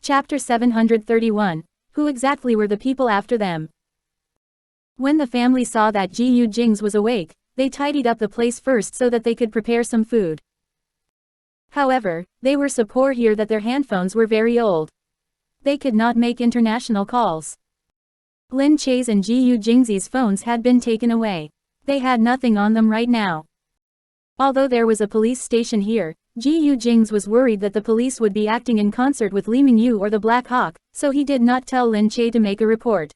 Chapter 731. Who exactly were the people after them? When the family saw that Gu Jingze was awake, they tidied up the place first so that they could prepare some food. However, they were so poor here that their handphones were very old. They could not make international calls. Lin Che's and Gu Jingze's phones had been taken away. They had nothing on them right now. Although there was a police station here, Gu Jingze was worried that the police would be acting in concert with Li Mingyu or the Black Hawk, so he did not tell Lin Che to make a report.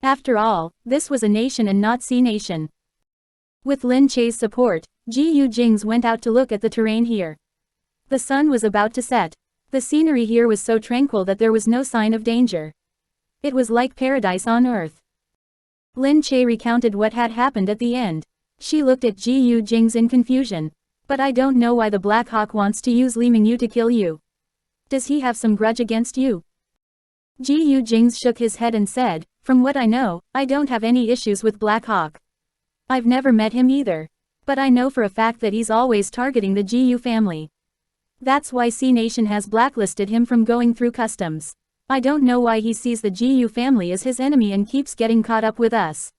After all, this was a nation and not sea nation. With Lin Che's support, Gu Jingze went out to look at the terrain here. The sun was about to set. The scenery here was so tranquil that there was no sign of danger. It was like paradise on earth. Lin Che recounted what had happened at the end. She looked at Gu Jingze in confusion. But I don't know why the Black Hawk wants to use Li Mingyu to kill you. Does he have some grudge against you? Gu Jingze shook his head and said, from what I know, I don't have any issues with Black Hawk. I've never met him either. But I know for a fact that he's always targeting the Gu family. That's why Sea Nation has blacklisted him from going through customs. I don't know why he sees the Gu family as his enemy and keeps getting caught up with us.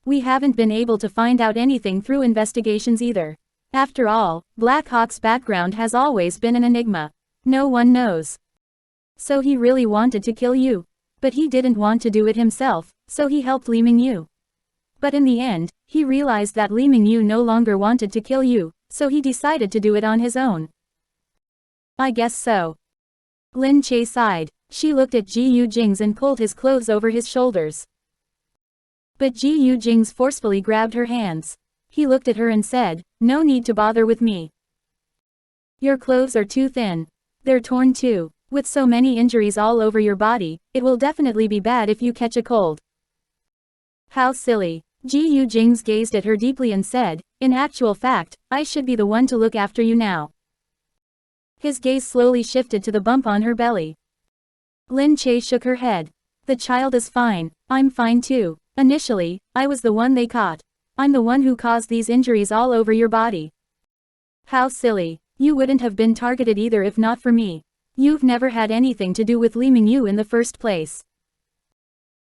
We haven't been able to find out anything through investigations either. After all, Black Hawk's background has always been an enigma. No one knows. So he really wanted to kill you. But he didn't want to do it himself, so he helped Li Mingyu. But in the end, he realized that Li Mingyu no longer wanted to kill you, so he decided to do it on his own. I guess so. Lin Che sighed. She looked at Gu Jingze and pulled his clothes over his shoulders. But Gu Jingze forcefully grabbed her hands. He looked at her and said, no need to bother with me. Your clothes are too thin. They're torn too. With so many injuries all over your body, it will definitely be bad if you catch a cold. How silly. Gu Jingze gazed at her deeply and said, in actual fact, I should be the one to look after you now. His gaze slowly shifted to the bump on her belly. Lin Che shook her head. The child is fine. I'm fine too. Initially, I was the one they caught. I'm the one who caused these injuries all over your body. How silly. You wouldn't have been targeted either if not for me. You've never had anything to do with Li Mingyu in the first place.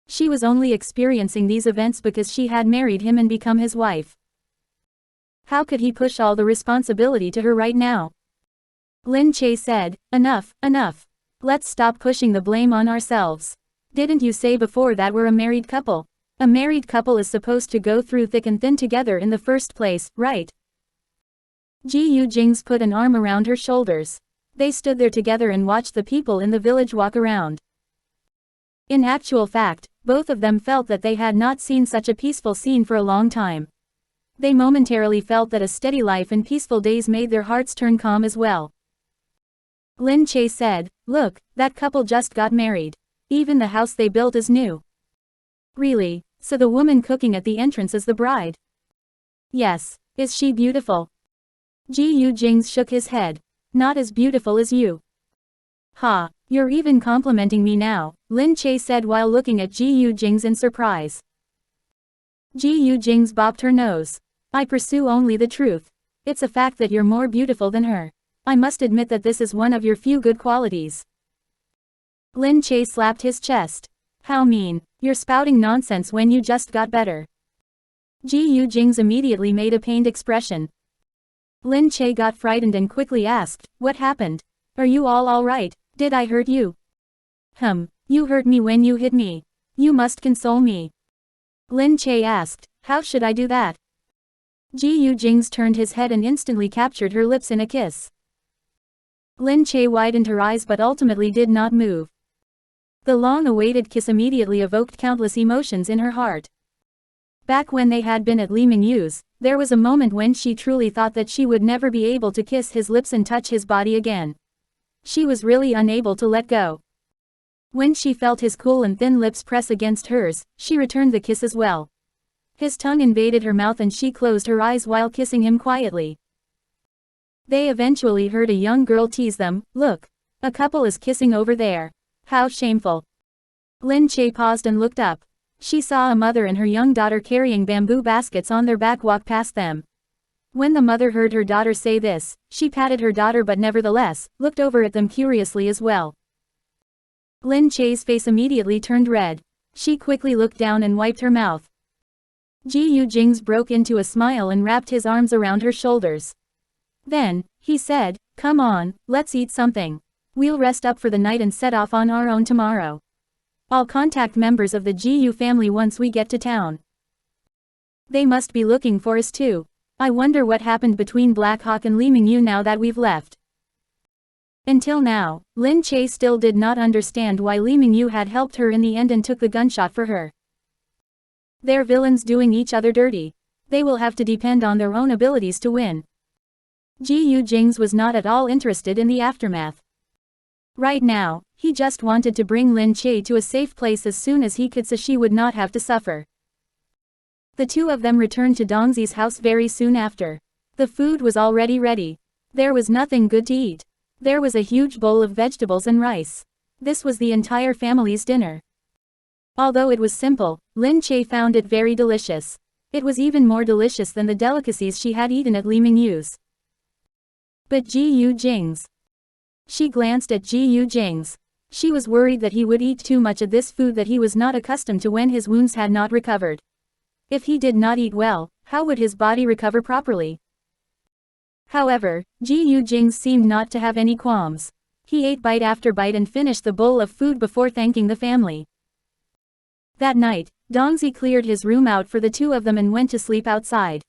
She was only experiencing these events because she had married him and become his wife. How could he push all the responsibility to her right now? Lin Che said, enough, enough. Let's stop pushing the blame on ourselves. Didn't you say before that we're a married couple? A married couple is supposed to go through thick and thin together in the first place, right? Gu Jingze put an arm around her shoulders. They stood there together and watched the people in the village walk around. In actual fact, both of them felt that they had not seen such a peaceful scene for a long time. They momentarily felt that a steady life and peaceful days made their hearts turn calm as well. Lin Che said, look, that couple just got married. Even the house they built is new. Really? So the woman cooking at the entrance is the bride? Yes. Is she beautiful? Gu Jingze shook his head. Not as beautiful as you. Ha, you're even complimenting me now, Lin Che said while looking at Gu Jingze in surprise. Gu Jingze bopped her nose. I pursue only the truth. It's a fact that you're more beautiful than her. I must admit that this is one of your few good qualities. Lin Che slapped his chest. How mean. You're spouting nonsense when you just got better. Gu Jingze immediately made a pained expression. Lin Che got frightened and quickly asked, what happened? Are you all right? Did I hurt you? You hurt me when you hit me. You must console me. Lin Che asked, how should I do that? Gu Jingze turned his head and instantly captured her lips in a kiss. Lin Che widened her eyes but ultimately did not move. The long-awaited kiss immediately evoked countless emotions in her heart. Back when they had been at Li Mingyu's, there was a moment when she truly thought that she would never be able to kiss his lips and touch his body again. She was really unable to let go. When she felt his cool and thin lips press against hers, she returned the kiss as well. His tongue invaded her mouth and she closed her eyes while kissing him quietly. They eventually heard a young girl tease them, look. A couple is kissing over there. How shameful. Lin Che paused and looked up. She saw a mother and her young daughter carrying bamboo baskets on their back walk past them. When the mother heard her daughter say this, she patted her daughter but nevertheless, looked over at them curiously as well. Lin Che's face immediately turned red. She quickly looked down and wiped her mouth. Gu Jingze broke into a smile and wrapped his arms around her shoulders. Then, he said, "Come on, let's eat something. We'll rest up for the night and set off on our own tomorrow. I'll contact members of the Gu family once we get to town. They must be looking for us too. I wonder what happened between Black Hawk and Li Mingyu now that we've left." Until now, Lin Che still did not understand why Li Mingyu had helped her in the end and took the gunshot for her. They're villains doing each other dirty. They will have to depend on their own abilities to win. Gu Jingze was not at all interested in the aftermath. Right now, he just wanted to bring Lin Che to a safe place as soon as he could so she would not have to suffer. The two of them returned to Dongzi's house very soon after. The food was already ready. There was nothing good to eat. There was a huge bowl of vegetables and rice. This was the entire family's dinner. Although it was simple, Lin Che found it very delicious. It was even more delicious than the delicacies she had eaten at Li Mingyu's. But Gu Jingze. She glanced at Gu Jingze. She was worried that he would eat too much of this food that he was not accustomed to when his wounds had not recovered. If he did not eat well, how would his body recover properly? However, Gu Jingze seemed not to have any qualms. He ate bite after bite and finished the bowl of food before thanking the family. That night, Dongzi cleared his room out for the two of them and went to sleep outside.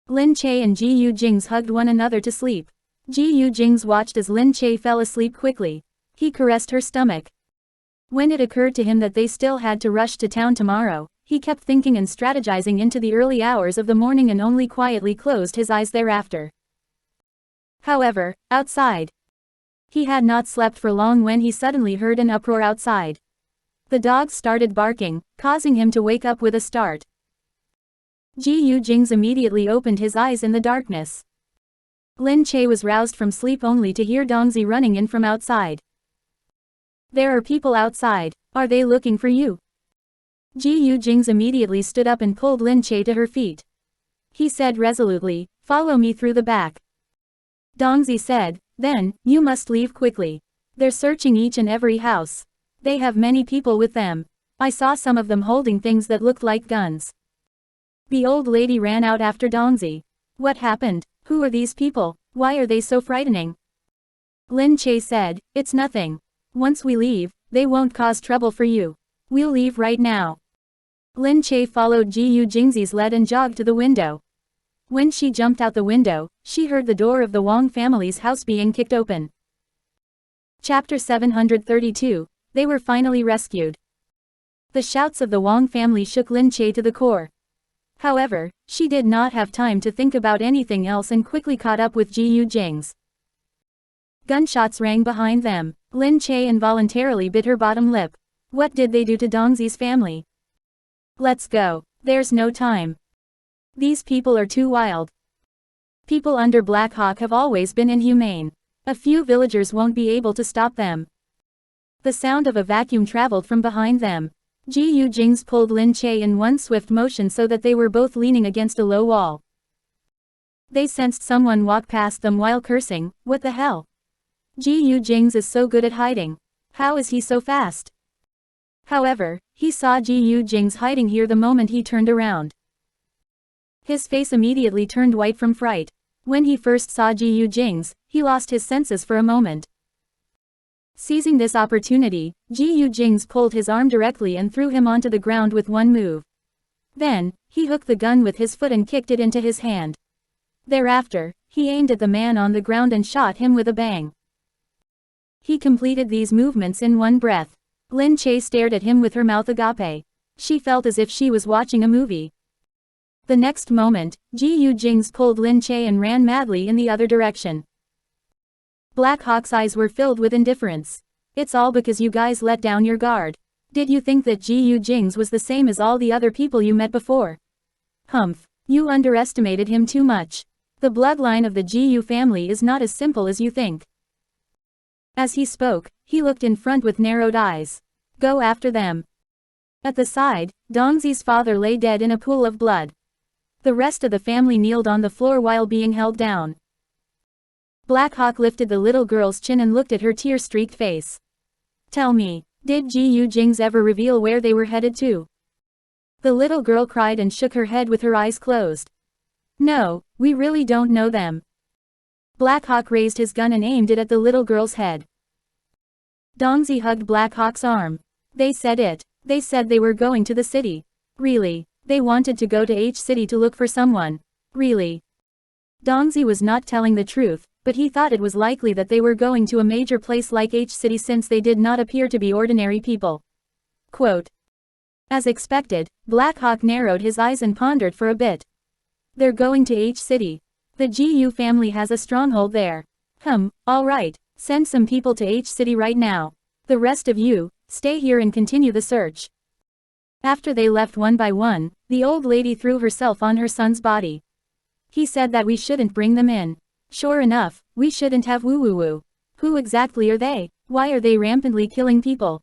Lin Che and Gu Jingze hugged one another to sleep. Gu Jingze watched as Lin Che fell asleep quickly. He caressed her stomach. When it occurred to him that they still had to rush to town tomorrow, he kept thinking and strategizing into the early hours of the morning and only quietly closed his eyes thereafter. However, outside. He had not slept for long when he suddenly heard an uproar outside. The dogs started barking, causing him to wake up with a start. Gu Jingze immediately opened his eyes in the darkness. Lin Che was roused from sleep only to hear Dongzi running in from outside. "There are people outside. Are they looking for you?" Gu Jingze immediately stood up and pulled Lin Che to her feet. He said resolutely, "Follow me through the back." Dongzi said, "Then, you must leave quickly. They're searching each and every house. They have many people with them. I saw some of them holding things that looked like guns." The old lady ran out after Dongzi. "What happened? Who are these people? Why are they so frightening?" Lin Che said, "It's nothing. Once we leave, they won't cause trouble for you. We'll leave right now." Lin Che followed Gu Jingze's lead and jogged to the window. When she jumped out the window, she heard the door of the Wang family's house being kicked open. Chapter 732. They were finally rescued. The shouts of the Wang family shook Lin Che to the core. However, she did not have time to think about anything else and quickly caught up with Gu Jingze. Gunshots rang behind them. Lin Che involuntarily bit her bottom lip. What did they do to Dongzi's family? "Let's go. There's no time. These people are too wild. People under Black Hawk have always been inhumane. A few villagers won't be able to stop them." The sound of a vacuum traveled from behind them. Gu Jingze pulled Lin Che in one swift motion so that they were both leaning against a low wall. They sensed someone walk past them while cursing, "What the hell? Gu Jingze is so good at hiding. How is he so fast?" However, he saw Gu Jingze hiding here the moment he turned around. His face immediately turned white from fright. When he first saw Gu Jingze, he lost his senses for a moment. Seizing this opportunity, Gu Jingze pulled his arm directly and threw him onto the ground with one move. Then, he hooked the gun with his foot and kicked it into his hand. Thereafter, he aimed at the man on the ground and shot him with a bang. He completed these movements in one breath. Lin Che stared at him with her mouth agape. She felt as if she was watching a movie. The next moment, Gu Jingze pulled Lin Che and ran madly in the other direction. Black Hawk's eyes were filled with indifference. "It's all because you guys let down your guard. Did you think that Gu Jingze was the same as all the other people you met before? Humph, you underestimated him too much. The bloodline of the Gu family is not as simple as you think." As he spoke, he looked in front with narrowed eyes. "Go after them." At the side, Dongzi's father lay dead in a pool of blood. The rest of the family kneeled on the floor while being held down. Black Hawk lifted the little girl's chin and looked at her tear-streaked face. Tell me, did Gu Jingze ever reveal where they were headed to? The little girl cried and shook her head with her eyes closed. No, we really don't know them. Black Hawk raised his gun and aimed it at the little girl's head. Dongzi hugged Black Hawk's arm. They said it. They said they were going to the city. Really? They wanted to go to H City to look for someone. Really? Dongzi was not telling the truth, but he thought it was likely that they were going to a major place like H City since they did not appear to be ordinary people. Quote. As expected, Black Hawk narrowed his eyes and pondered for a bit. They're going to H City. The Gu family has a stronghold there. Alright, send some people to H City right now. The rest of you, stay here and continue the search. After they left one by one, the old lady threw herself on her son's body. He said that we shouldn't bring them in. Sure enough, we shouldn't have woo-woo-woo. Who exactly are they? Why are they rampantly killing people?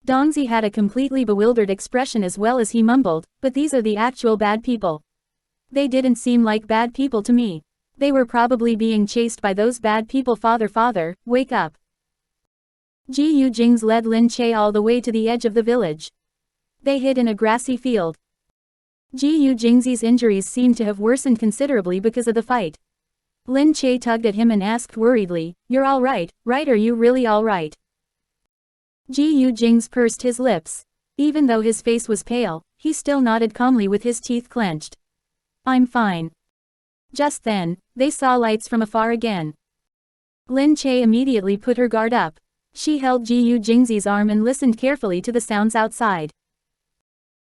Dongzi had a completely bewildered expression as well as he mumbled, but these are the actual bad people. They didn't seem like bad people to me. They were probably being chased by those bad people. Father, wake up. Gu Jingze led Lin Che all the way to the edge of the village. They hid in a grassy field. Gu Jingze's injuries seemed to have worsened considerably because of the fight. Lin Che tugged at him and asked worriedly, "You're all right, right? Are you really all right?" Gu Jingze pursed his lips. Even though his face was pale, he still nodded calmly with his teeth clenched. "I'm fine." Just then, they saw lights from afar again. Lin Che immediately put her guard up. She held Gu Jingze's arm and listened carefully to the sounds outside.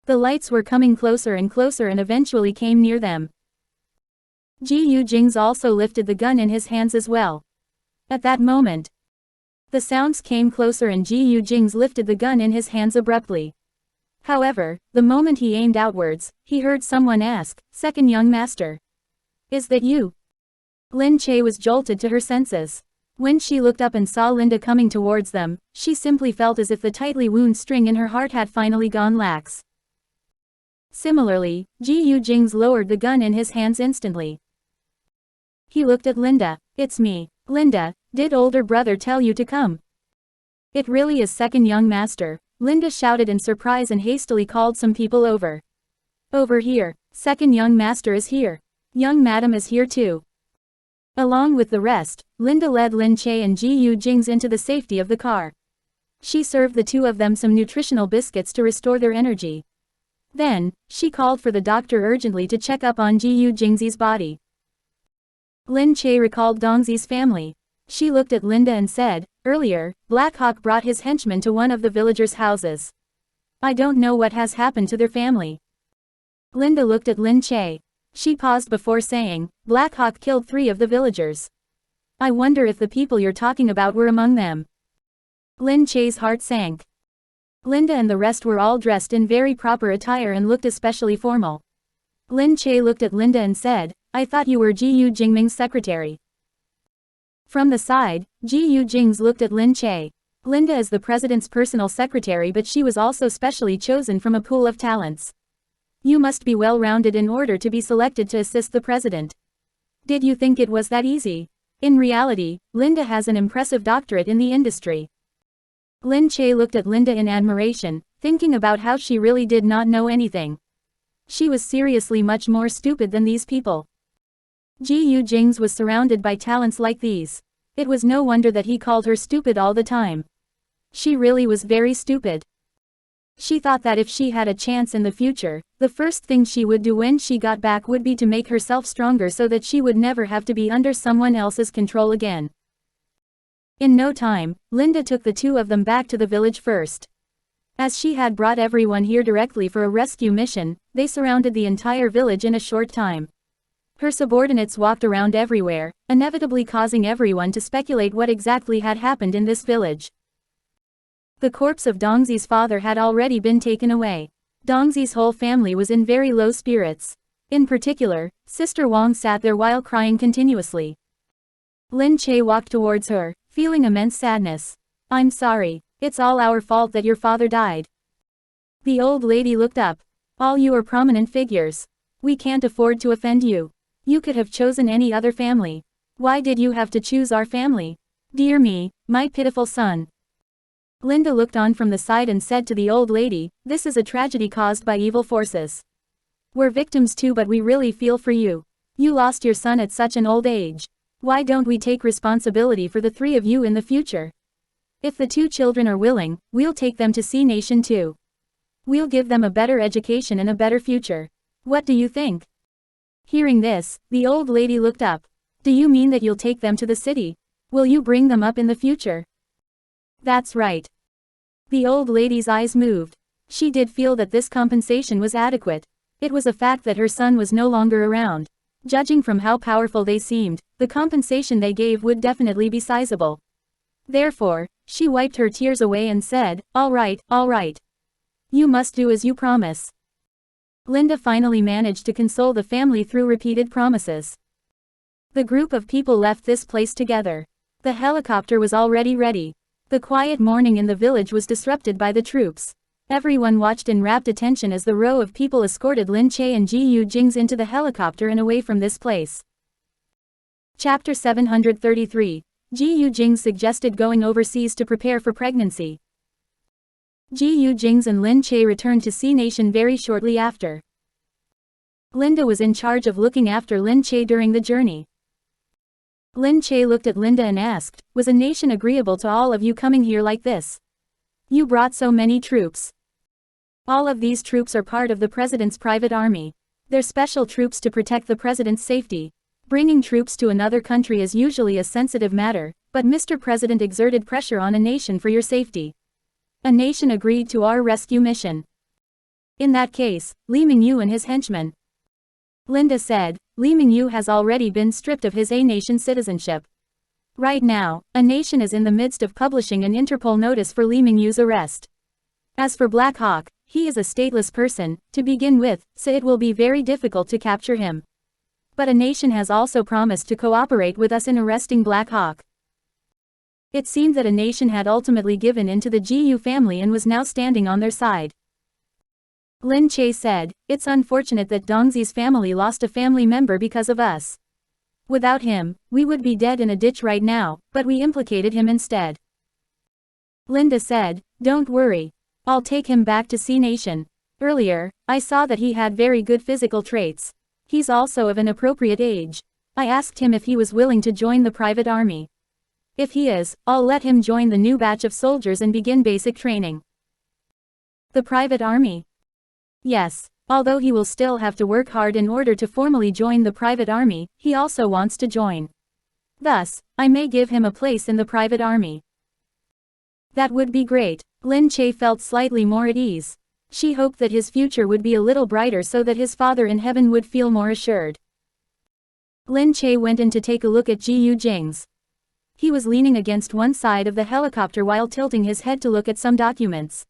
The lights were coming closer and closer and eventually came near them. Gu Jingze also lifted the gun in his hands as well. At that moment, the sounds came closer and Gu Jingze lifted the gun in his hands abruptly. However, the moment he aimed outwards, he heard someone ask, "Second young master. Is that you?" Lin Che was jolted to her senses. When she looked up and saw Linda coming towards them, she simply felt as if the tightly wound string in her heart had finally gone lax. Similarly, Gu Jingze lowered the gun in his hands instantly. He looked at Linda. "It's me. Linda, did older brother tell you to come?" "It really is second young master," Linda shouted in surprise and hastily called some people over. "Over here. Second young master is here. Young madam is here too." Along with the rest, Linda led Lin Che and Gu Jingze into the safety of the car. She served the two of them some nutritional biscuits to restore their energy. Then, she called for the doctor urgently to check up on Gu Jingze's body. Lin Che recalled Dongzi's family. She looked at Linda and said, "Earlier, Black Hawk brought his henchmen to one of the villagers' houses. I don't know what has happened to their family." Linda looked at Lin Che. She paused before saying, "Black Hawk killed 3 of the villagers. I wonder if the people you're talking about were among them." Lin Che's heart sank. Linda and the rest were all dressed in very proper attire and looked especially formal. Lin Che looked at Linda and said, "I thought you were Gu Jingming's secretary." From the side, Gu Jingze looked at Lin Che. Linda is the president's personal secretary, but she was also specially chosen from a pool of talents. You must be well-rounded in order to be selected to assist the president. Did you think it was that easy? In reality, Linda has an impressive doctorate in the industry. Lin Che looked at Linda in admiration, thinking about how she really did not know anything. She was seriously much more stupid than these people. Gu Jingze was surrounded by talents like these. It was no wonder that he called her stupid all the time. She really was very stupid. She thought that if she had a chance in the future, the first thing she would do when she got back would be to make herself stronger so that she would never have to be under someone else's control again. In no time, Linda took the 2 of them back to the village first. As she had brought everyone here directly for a rescue mission, they surrounded the entire village in a short time. Her subordinates walked around everywhere, inevitably causing everyone to speculate what exactly had happened in this village. The corpse of Dongzi's father had already been taken away. Dongzi's whole family was in very low spirits. In particular, Sister Wang sat there while crying continuously. Lin Che walked towards her, feeling immense sadness. "I'm sorry. It's all our fault that your father died." The old lady looked up. "All you are prominent figures. We can't afford to offend you. You could have chosen any other family. Why did you have to choose our family? Dear me, my pitiful son." Linda looked on from the side and said to the old lady, "This is a tragedy caused by evil forces. We're victims too, but we really feel for you. You lost your son at such an old age. Why don't we take responsibility for the three of you in the future? If the two children are willing, we'll take them to C Nation too. We'll give them a better education and a better future. What do you think?" Hearing this, the old lady looked up. "Do you mean that you'll take them to the city? Will you bring them up in the future?" "That's right." The old lady's eyes moved. She did feel that this compensation was adequate. It was a fact that her son was no longer around. Judging from how powerful they seemed, the compensation they gave would definitely be sizable. Therefore, she wiped her tears away and said, all right. You must do as you promise." Linda finally managed to console the family through repeated promises. The group of people left this place together. The helicopter was already ready. The quiet morning in the village was disrupted by the troops. Everyone watched in rapt attention as the row of people escorted Lin Che and Gu Jingze into the helicopter and away from this place. Chapter 733. Gu Jingze suggested going overseas to prepare for pregnancy. Gu Jingze and Lin Che returned to C Nation very shortly after. Linda was in charge of looking after Lin Che during the journey. Lin Che looked at Linda and asked, "Was a nation agreeable to all of you coming here like this? You brought so many troops." "All of these troops are part of the president's private army. They're special troops to protect the president's safety. Bringing troops to another country is usually a sensitive matter, but Mr. President exerted pressure on a nation for your safety. A nation agreed to our rescue mission. In that case, Li Mingyu and his henchmen." Linda said, "Li Mingyu has already been stripped of his A nation citizenship. Right now, a nation is in the midst of publishing an Interpol notice for Li Mingyu's arrest. As for Black Hawk, he is a stateless person, to begin with, so it will be very difficult to capture him. But a nation has also promised to cooperate with us in arresting Black Hawk." It seemed that a nation had ultimately given in to the Gu family and was now standing on their side. Lin Che said, "It's unfortunate that Dongzi's family lost a family member because of us. Without him, we would be dead in a ditch right now, but we implicated him instead." Linda said, "Don't worry. I'll take him back to C Nation. Earlier, I saw that he had very good physical traits. He's also of an appropriate age. I asked him if he was willing to join the private army. If he is, I'll let him join the new batch of soldiers and begin basic training." "The private army?" "Yes. Although he will still have to work hard in order to formally join the private army, he also wants to join. Thus, I may give him a place in the private army." That would be great. Lin Che felt slightly more at ease. She hoped that his future would be a little brighter so that his father in heaven would feel more assured. Lin Che went in to take a look at Gu Jingze. He was leaning against one side of the helicopter while tilting his head to look at some documents.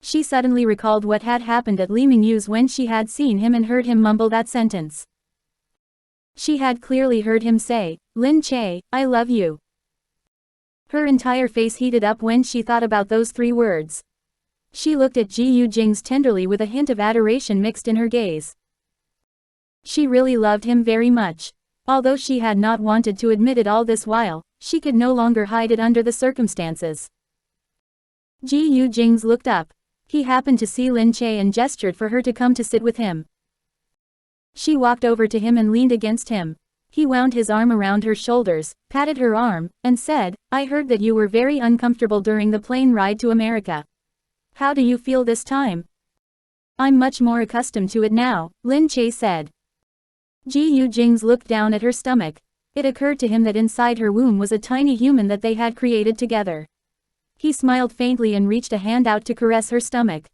She suddenly recalled what had happened at Li Mingyu's when she had seen him and heard him mumble that sentence. She had clearly heard him say, "Lin Che, I love you." Her entire face heated up when she thought about those three words. She looked at Gu Jingze tenderly with a hint of adoration mixed in her gaze. She really loved him very much. Although she had not wanted to admit it all this while, she could no longer hide it under the circumstances. Gu Jingze looked up. He happened to see Lin Che and gestured for her to come to sit with him. She walked over to him and leaned against him. He wound his arm around her shoulders, patted her arm, and said, "I heard that you were very uncomfortable during the plane ride to America. How do you feel this time?" "I'm much more accustomed to it now," Lin Che said. Gu Jingze looked down at her stomach. It occurred to him that inside her womb was a tiny human that they had created together. He smiled faintly and reached a hand out to caress her stomach.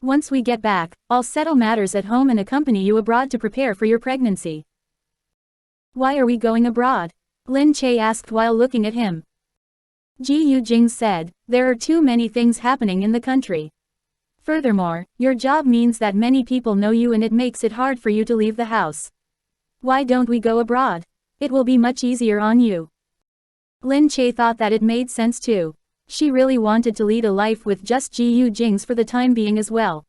"Once we get back, I'll settle matters at home and accompany you abroad to prepare for your pregnancy." "Why are we going abroad?" Lin Che asked while looking at him. Gu Jingze said, "There are too many things happening in the country. Furthermore, your job means that many people know you and it makes it hard for you to leave the house. Why don't we go abroad? It will be much easier on you." Lin Che thought that it made sense too. She really wanted to lead a life with just Gu Jingze for the time being as well.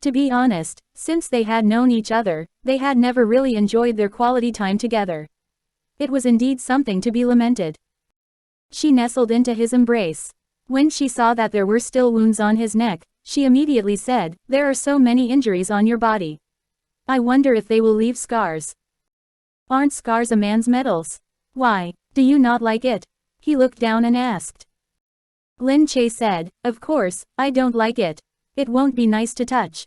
To be honest, since they had known each other, they had never really enjoyed their quality time together. It was indeed something to be lamented. She nestled into his embrace. When she saw that there were still wounds on his neck, she immediately said, "There are so many injuries on your body. I wonder if they will leave scars. Aren't scars a man's medals? Why, do you not like it?" He looked down and asked. Lin Che said, "Of course, I don't like it. It won't be nice to touch."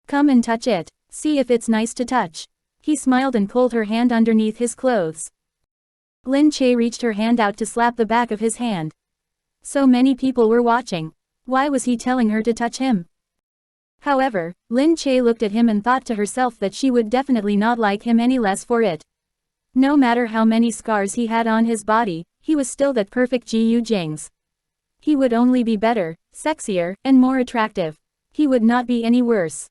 "Come and touch it, see if it's nice to touch." He smiled and pulled her hand underneath his clothes. Lin Che reached her hand out to slap the back of his hand. So many people were watching. Why was he telling her to touch him? However, Lin Che looked at him and thought to herself that she would definitely not like him any less for it. No matter how many scars he had on his body, he was still that perfect Gu Jingze. He would only be better, sexier, and more attractive. He would not be any worse.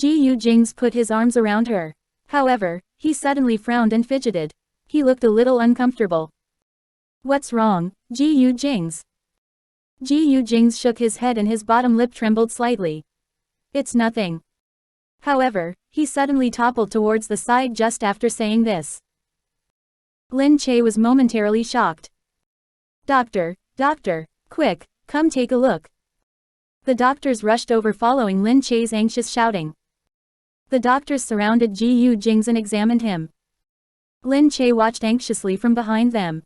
Gu Jingze put his arms around her. However, he suddenly frowned and fidgeted. He looked a little uncomfortable. "What's wrong, Gu Jingze?" Gu Jingze shook his head and his bottom lip trembled slightly. "It's nothing." However, he suddenly toppled towards the side just after saying this. Lin Che was momentarily shocked. "Doctor, doctor, quick, come take a look." The doctors rushed over following Lin Che's anxious shouting. The doctors surrounded Gu Jingze and examined him. Lin Che watched anxiously from behind them.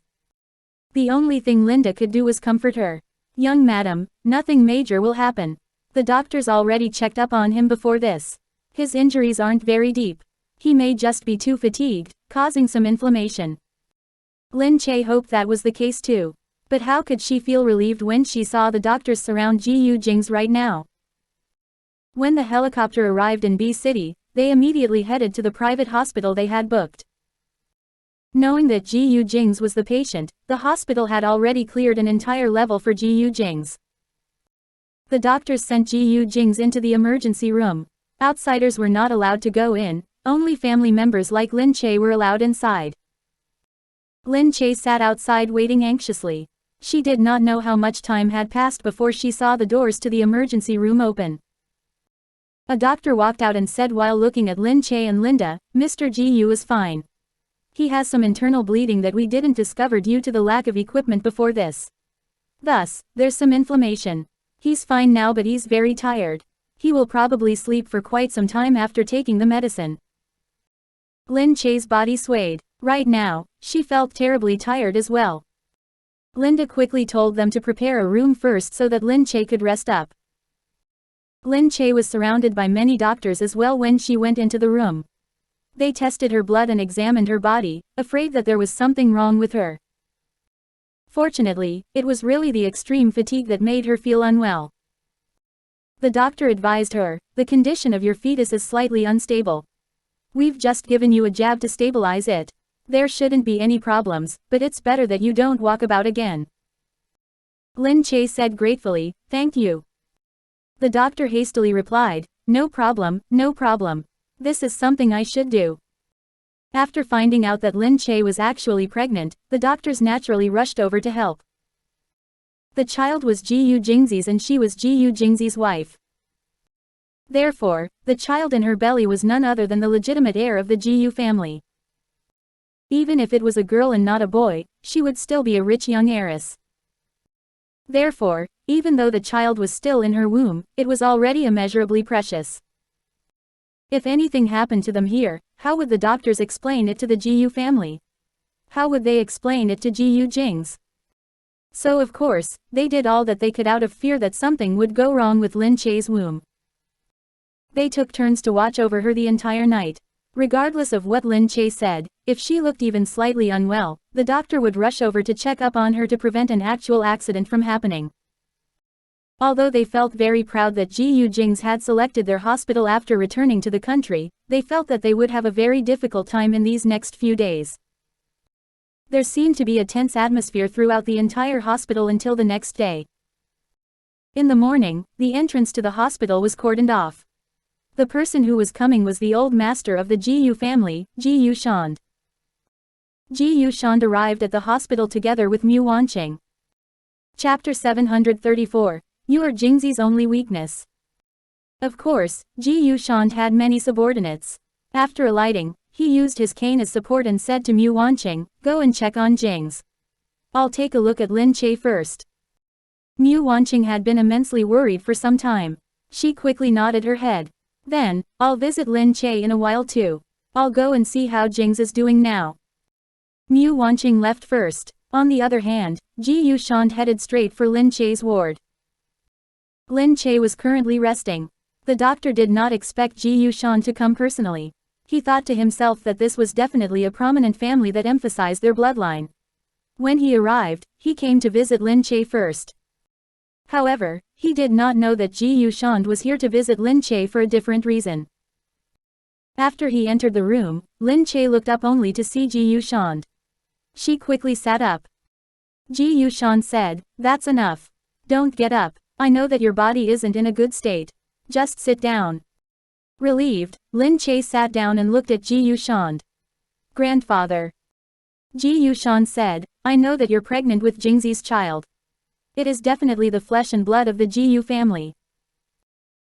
The only thing Linda could do was comfort her. "Young madam, nothing major will happen. The doctors already checked up on him before this. His injuries aren't very deep. He may just be too fatigued, causing some inflammation." Lin Che hoped that was the case too. But how could she feel relieved when she saw the doctors surround Gu Jingze right now? When the helicopter arrived in B City, they immediately headed to the private hospital they had booked. Knowing that Gu Jingze was the patient, the hospital had already cleared an entire level for Gu Jingze. The doctors sent Gu Jingze into the emergency room. Outsiders were not allowed to go in, only family members like Lin Che were allowed inside. Lin Che sat outside waiting anxiously. She did not know how much time had passed before she saw the doors to the emergency room open. A doctor walked out and said while looking at Lin Che and Linda, "Mr. Gu is fine. He has some internal bleeding that we didn't discover due to the lack of equipment before this. Thus, there's some inflammation. He's fine now but he's very tired. He will probably sleep for quite some time after taking the medicine." Lin Che's body swayed. Right now, she felt terribly tired as well. Linda quickly told them to prepare a room first so that Lin Che could rest up. Lin Che was surrounded by many doctors as well when she went into the room. They tested her blood and examined her body, afraid that there was something wrong with her. Fortunately, it was really the extreme fatigue that made her feel unwell. The doctor advised her, "The condition of your fetus is slightly unstable. We've just given you a jab to stabilize it. There shouldn't be any problems, but it's better that you don't walk about again." Lin Che said gratefully, "Thank you." The doctor hastily replied, "No problem, no problem. This is something I should do." After finding out that Lin Che was actually pregnant, the doctors naturally rushed over to help. The child was Gu Jingze's and she was Gu Jingze's wife. Therefore, the child in her belly was none other than the legitimate heir of the Gu family. Even if it was a girl and not a boy, she would still be a rich young heiress. Therefore, even though the child was still in her womb, it was already immeasurably precious. If anything happened to them here, how would the doctors explain it to the Gu family? How would they explain it to Gu Jingze? So of course, they did all that they could out of fear that something would go wrong with Lin Che's womb. They took turns to watch over her the entire night. Regardless of what Lin Che said, if she looked even slightly unwell, the doctor would rush over to check up on her to prevent an actual accident from happening. Although they felt very proud that Gu Jingze had selected their hospital after returning to the country, they felt that they would have a very difficult time in these next few days. There seemed to be a tense atmosphere throughout the entire hospital until the next day. In the morning, the entrance to the hospital was cordoned off. The person who was coming was the old master of the Gu family, Gu Shand. Gu Shand arrived at the hospital together with Mu Wanqing. Chapter 734. You are Jingze's only weakness. Of course, Gu Shand had many subordinates. After alighting, he used his cane as support and said to Mu Wanqing, "Go and check on Jingze." I'll take a look at Lin Che first. Mu Wanqing had been immensely worried for some time. She quickly nodded her head. Then, I'll visit Lin Che in a while too. I'll go and see how Jingze is doing now. Mu Wanqing left first. On the other hand, Ji Yushand headed straight for Lin Che's ward. Lin Che was currently resting. The doctor did not expect Ji Yushand to come personally. He thought to himself that this was definitely a prominent family that emphasized their bloodline. When he arrived, he came to visit Lin Che first. However, he did not know that Ji Yushand was here to visit Lin Che for a different reason. After he entered the room, Lin Che looked up only to see Ji Yushand. She quickly sat up. Ji Yushand said, "That's enough. Don't get up. I know that your body isn't in a good state. Just sit down." Relieved, Lin Che sat down and looked at Ji Yushand. "Grandfather." Ji Yushand said, "I know that you're pregnant with Jingze's child. It is definitely the flesh and blood of the Ji family."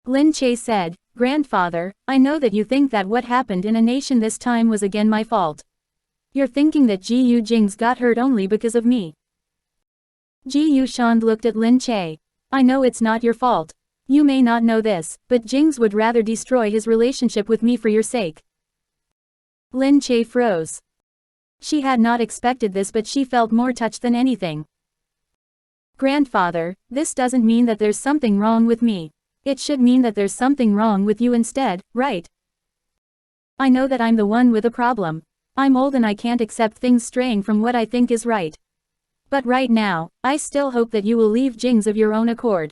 Lin Che said, "Grandfather, I know that you think that what happened in a nation this time was again my fault. You're thinking that Ji Jingze got hurt only because of me." Ji Yushand looked at Lin Che. "I know it's not your fault. You may not know this, but Jingze would rather destroy his relationship with me for your sake." Lin Che froze. She had not expected this, but she felt more touched than anything. "Grandfather, this doesn't mean that there's something wrong with me. It should mean that there's something wrong with you instead, right? I know that I'm the one with a problem. I'm old and I can't accept things straying from what I think is right. But right now, I still hope that you will leave Jingze of your own accord.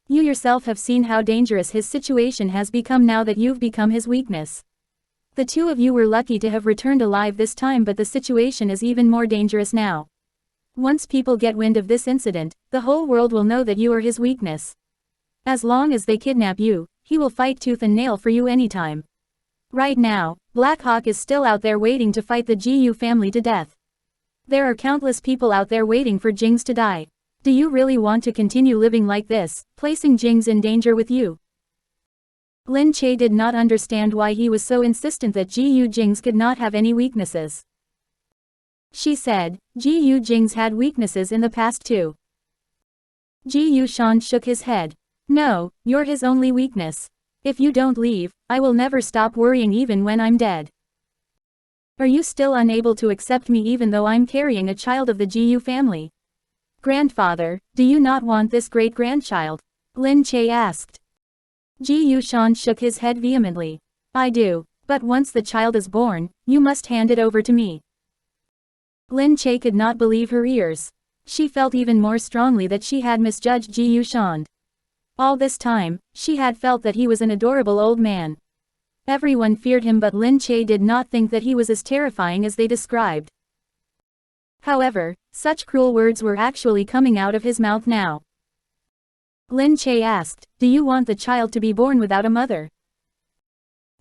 You yourself have seen how dangerous his situation has become now that you've become his weakness. The two of you were lucky to have returned alive this time, but the situation is even more dangerous now. Once people get wind of this incident, the whole world will know that you are his weakness. As long as they kidnap you, he will fight tooth and nail for you anytime. Right now, Black Hawk is still out there waiting to fight the Gu family to death. There are countless people out there waiting for Jingze to die. Do you really want to continue living like this, placing Jingze in danger with you?" Lin Che did not understand why he was so insistent that Gu Jingze could not have any weaknesses. She said, "Gu Jingze had weaknesses in the past too." Ji Yushand shook his head. "No, you're his only weakness. If you don't leave, I will never stop worrying even when I'm dead. Are you still unable to accept me even though I'm carrying a child of the Gu family? Grandfather, do you not want this great-grandchild?" Lin Che asked. Ji Yushand shook his head vehemently. "I do, but once the child is born, you must hand it over to me." Lin Che could not believe her ears. She felt even more strongly that she had misjudged Ji Yushand. All this time, she had felt that he was an adorable old man. Everyone feared him, but Lin Che did not think that he was as terrifying as they described. However, such cruel words were actually coming out of his mouth now. Lin Che asked, "Do you want the child to be born without a mother?"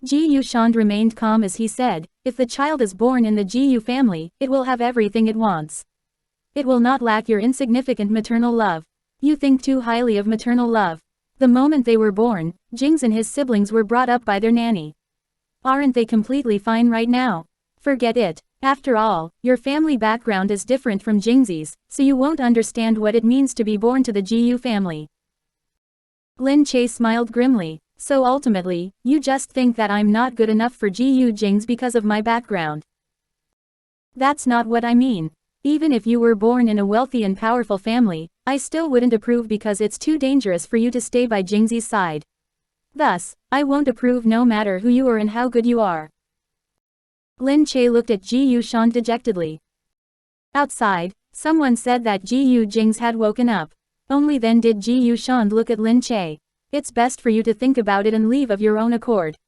Ji Yushand remained calm as he said, "If the child is born in the Gu family, it will have everything it wants. It will not lack your insignificant maternal love. You think too highly of maternal love. The moment they were born, Jingze and his siblings were brought up by their nanny. Aren't they completely fine right now? Forget it. After all, your family background is different from Jingze's, so you won't understand what it means to be born to the Gu family." Lin Che smiled grimly. "So ultimately, you just think that I'm not good enough for Gu Jingze because of my background. That's not what I mean. Even if you were born in a wealthy and powerful family, I still wouldn't approve because it's too dangerous for you to stay by Jingze's side. Thus, I won't approve no matter who you are and how good you are." Lin Che looked at Ji Yushand dejectedly. Outside, someone said that Gu Jingze had woken up. Only then did Ji Yushand look at Lin Che. "It's best for you to think about it and leave of your own accord.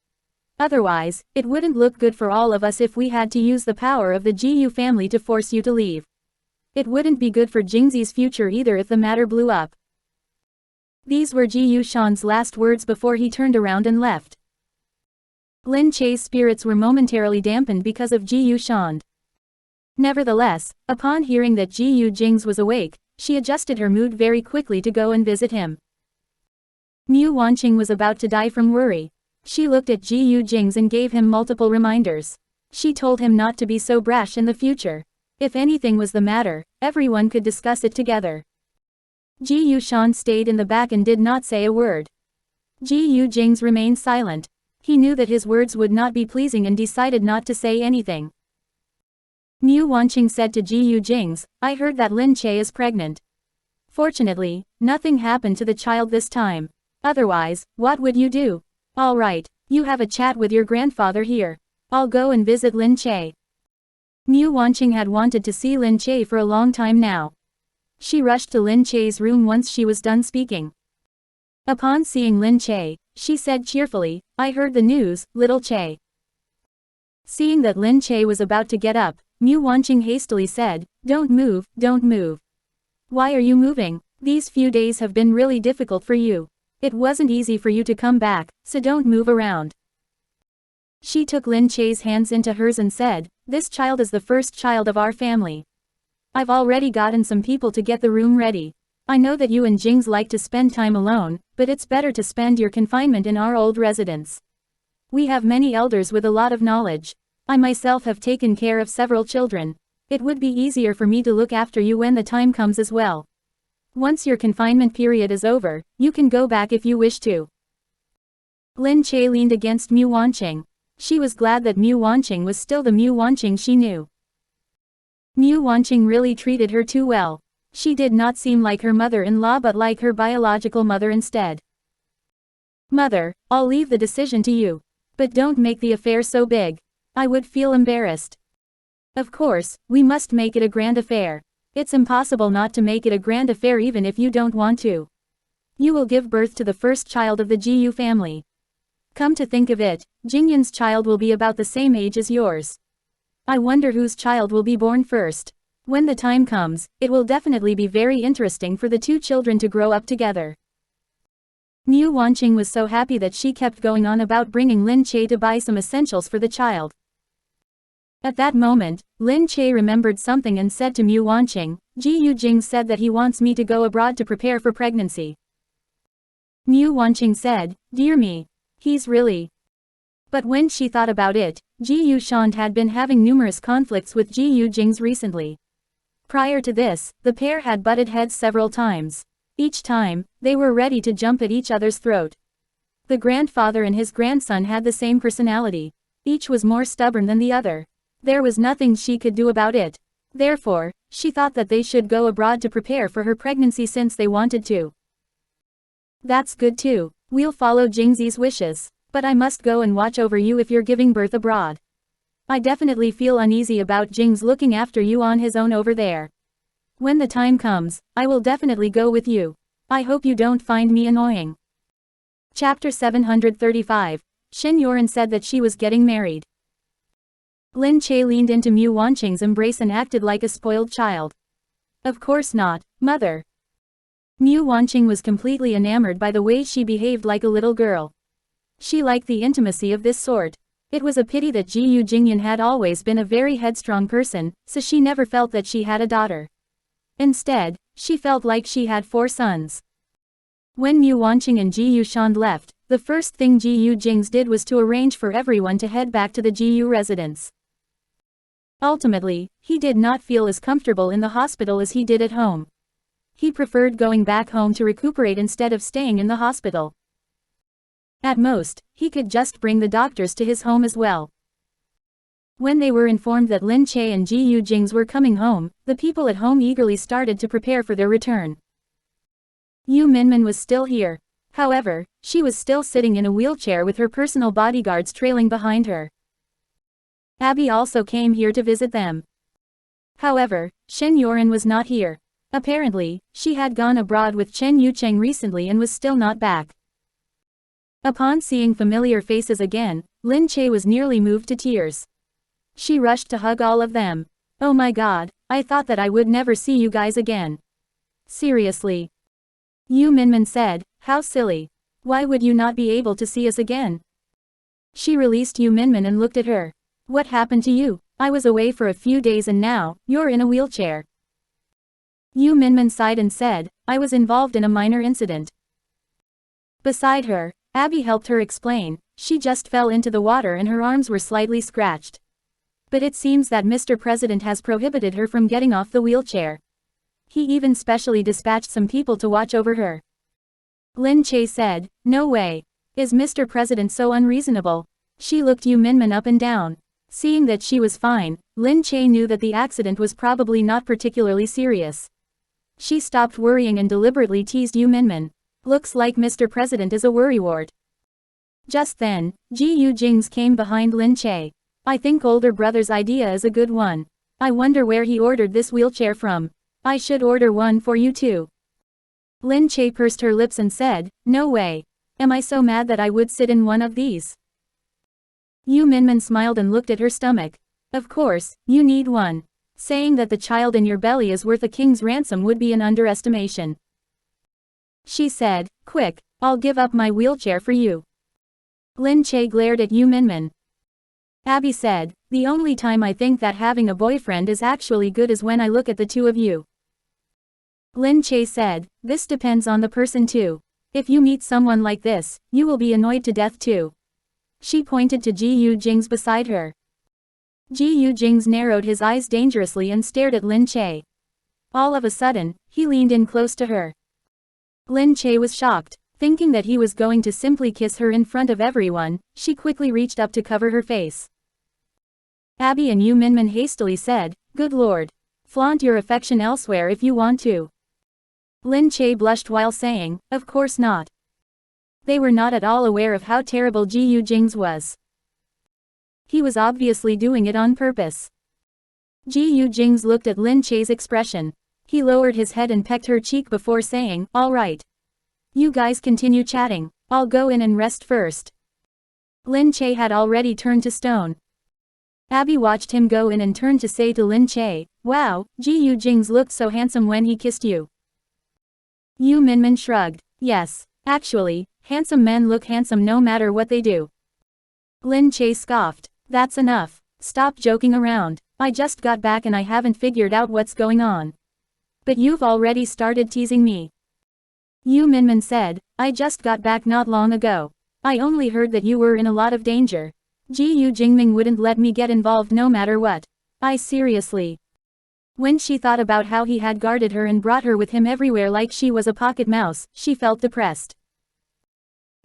Otherwise, it wouldn't look good for all of us if we had to use the power of the Gu family to force you to leave. It wouldn't be good for Jingze's future either if the matter blew up." These were Ji Yushand's last words before he turned around and left. Lin Che's spirits were momentarily dampened because of Ji Yushand. Nevertheless, upon hearing that Gu Jingze was awake, she adjusted her mood very quickly to go and visit him. Mu Wanqing was about to die from worry. She looked at Gu Jingze and gave him multiple reminders. She told him not to be so brash in the future. If anything was the matter, everyone could discuss it together. Gu Shan stayed in the back and did not say a word. Gu Jingze remained silent. He knew that his words would not be pleasing and decided not to say anything. Mu Wanqing said to Gu Jingze, I heard that Lin Che is pregnant. Fortunately, nothing happened to the child this time. Otherwise, what would you do? All right, you have a chat with your grandfather here. I'll go and visit Lin Che. Mu Wanqing had wanted to see Lin Che for a long time now. She rushed to Lin Che's room once she was done speaking. Upon seeing Lin Che, she said cheerfully, I heard the news, little Che. Seeing that Lin Che was about to get up, Mu Wanqing hastily said, don't move, don't move. Why are you moving? These few days have been really difficult for you. It wasn't easy for you to come back, so don't move around. She took Lin Che's hands into hers and said, this child is the first child of our family. I've already gotten some people to get the room ready. I know that you and Jingze like to spend time alone, but it's better to spend your confinement in our old residence. We have many elders with a lot of knowledge. I myself have taken care of several children. It would be easier for me to look after you when the time comes as well. Once your confinement period is over, you can go back if you wish to. Lin Che leaned against Mu Wanqing. She was glad that Mu Wanqing was still the Mu Wanqing she knew. Mu Wanqing really treated her too well. She did not seem like her mother-in-law but like her biological mother instead. Mother, I'll leave the decision to you. But don't make the affair so big. I would feel embarrassed. Of course, we must make it a grand affair. It's impossible not to make it a grand affair even if you don't want to. You will give birth to the first child of the Gu family. Come to think of it, Jingyan's child will be about the same age as yours. I wonder whose child will be born first. When the time comes, it will definitely be very interesting for the two children to grow up together. Mu Wanqing was so happy that she kept going on about bringing Lin Che to buy some essentials for the child. At that moment, Lin Che remembered something and said to Mu Wanqing, Gu Jingze said that he wants me to go abroad to prepare for pregnancy. Mu Wanqing said, dear me. He's really. But when she thought about it, Gu Shan had been having numerous conflicts with Gu Jingze recently. Prior to this, the pair had butted heads several times. Each time, they were ready to jump at each other's throat. The grandfather and his grandson had the same personality. Each was more stubborn than the other. There was nothing she could do about it. Therefore, she thought that they should go abroad to prepare for her pregnancy since they wanted to. That's good too. We'll follow Jingze's wishes. But I must go and watch over you if you're giving birth abroad. I definitely feel uneasy about Jingze looking after you on his own over there. When the time comes, I will definitely go with you. I hope you don't find me annoying. Chapter 735. Shen Yoren said that she was getting married. Lin Che leaned into Mu Wanqing's embrace and acted like a spoiled child. Of course not, mother. Mu Wanqing was completely enamored by the way she behaved like a little girl. She liked the intimacy of this sort. It was a pity that Gu Jingyan had always been a very headstrong person, so she never felt that she had a daughter. Instead, she felt like she had 4 sons. When Mu Wanqing and Gu Shan left, the first thing Gu Jingze did was to arrange for everyone to head back to the Gu residence. Ultimately, he did not feel as comfortable in the hospital as he did at home. He preferred going back home to recuperate instead of staying in the hospital. At most, he could just bring the doctors to his home as well. When they were informed that Lin Che and Gu Jingze were coming home, the people at home eagerly started to prepare for their return. Yu Minmin was still here. However, she was still sitting in a wheelchair with her personal bodyguards trailing behind her. Abby also came here to visit them. However, Shen Yoren was not here. Apparently, she had gone abroad with Chen Yucheng recently and was still not back. Upon seeing familiar faces again, Lin Che was nearly moved to tears. She rushed to hug all of them. Oh my god, I thought that I would never see you guys again. Seriously. Yu Minmin said, how silly. Why would you not be able to see us again? She released Yu Minmin and looked at her. What happened to you? I was away for a few days and now, you're in a wheelchair. Yu Minmin sighed and said, I was involved in a minor incident. Beside her, Abby helped her explain, she just fell into the water and her arms were slightly scratched. But it seems that Mr. President has prohibited her from getting off the wheelchair. He even specially dispatched some people to watch over her. Lin Che said, "No way. Is Mr. President so unreasonable?" She looked Yu Minmin up and down. Seeing that she was fine, Lin Che knew that the accident was probably not particularly serious. She stopped worrying and deliberately teased Yu Minmin. "Looks like Mr. President is a worrywart." Just then, Gu Jingze came behind Lin Che. "I think older brother's idea is a good one. I wonder where he ordered this wheelchair from. I should order one for you too." Lin Che pursed her lips and said, "No way. Am I so mad that I would sit in one of these?" Yu Minmin smiled and looked at her stomach. "Of course, you need one. Saying that the child in your belly is worth a king's ransom would be an underestimation." She said, "Quick, I'll give up my wheelchair for you." Lin Che glared at Yu Minmin. Abby said, "The only time I think that having a boyfriend is actually good is when I look at the two of you." Lin Che said, "This depends on the person too. If you meet someone like this, you will be annoyed to death too." She pointed to Gu Jingze beside her. Gu Jingze narrowed his eyes dangerously and stared at Lin Che. All of a sudden, he leaned in close to her. Lin Che was shocked. Thinking that he was going to simply kiss her in front of everyone, she quickly reached up to cover her face. Abby and Yu Minmin hastily said, "Good lord. Flaunt your affection elsewhere if you want to." Lin Che blushed while saying, "Of course not." They were not at all aware of how terrible Gu Jingze was. He was obviously doing it on purpose. Gu Jingze looked at Lin Che's expression. He lowered his head and pecked her cheek before saying, "All right. You guys continue chatting. I'll go in and rest first." Lin Che had already turned to stone. Abby watched him go in and turned to say to Lin Che, "Wow, Gu Jingze looked so handsome when he kissed you." Yu Minmin shrugged. "Yes, actually, handsome men look handsome no matter what they do." Lin Che scoffed. "That's enough. Stop joking around. I just got back and I haven't figured out what's going on. But you've already started teasing me." Yu Minmin said, "I just got back not long ago. I only heard that you were in a lot of danger. Gu Jingming wouldn't let me get involved no matter what. I seriously." When she thought about how he had guarded her and brought her with him everywhere like she was a pocket mouse, she felt depressed.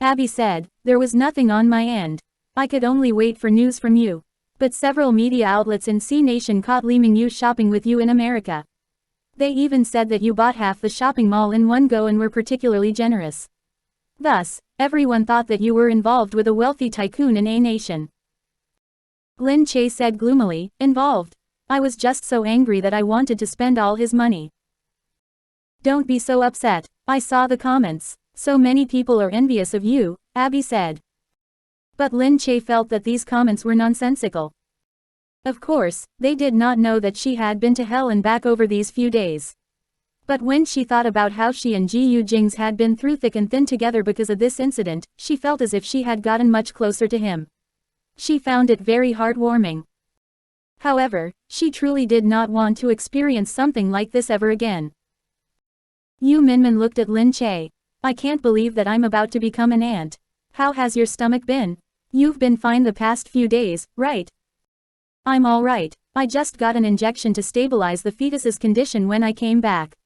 Abby said, "There was nothing on my end. I could only wait for news from you. But several media outlets in C Nation caught Li Mingyu shopping with you in America. They even said that you bought half the shopping mall in one go and were particularly generous. Thus, everyone thought that you were involved with a wealthy tycoon in A Nation." Lin Che said gloomily, "Involved? I was just so angry that I wanted to spend all his money." "Don't be so upset. I saw the comments. So many people are envious of you," Abby said. But Lin Che felt that these comments were nonsensical. Of course, they did not know that she had been to hell and back over these few days. But when she thought about how she and Gu Jingze had been through thick and thin together because of this incident, she felt as if she had gotten much closer to him. She found it very heartwarming. However, she truly did not want to experience something like this ever again. Yu Minmin looked at Lin Che. "I can't believe that I'm about to become an aunt. How has your stomach been? You've been fine the past few days, right?" "I'm all right. I just got an injection to stabilize the fetus's condition when I came back.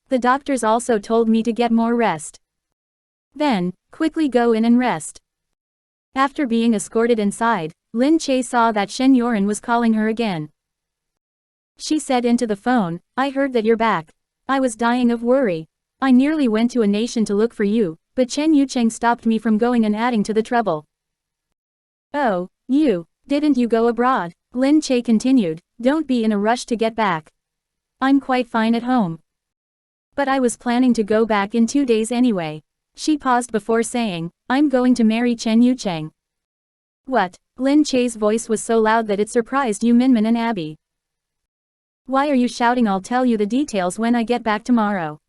The doctors also told me to get more rest." "Then, quickly go in and rest." After being escorted inside, Lin Che saw that Shen Yoren was calling her again. She said into the phone, "I heard that you're back. I was dying of worry. I nearly went to A Nation to look for you, but Chen Yucheng stopped me from going and adding to the trouble." "Oh, didn't you go abroad?" Lin Che continued, "Don't be in a rush to get back. I'm quite fine at home. But I was planning to go back in 2 days anyway." She paused before saying, "I'm going to marry Chen Yucheng." "What?" Lin Che's voice was so loud that it surprised Yu Minmin and Abby. "Why are you shouting? I'll tell you the details when I get back tomorrow."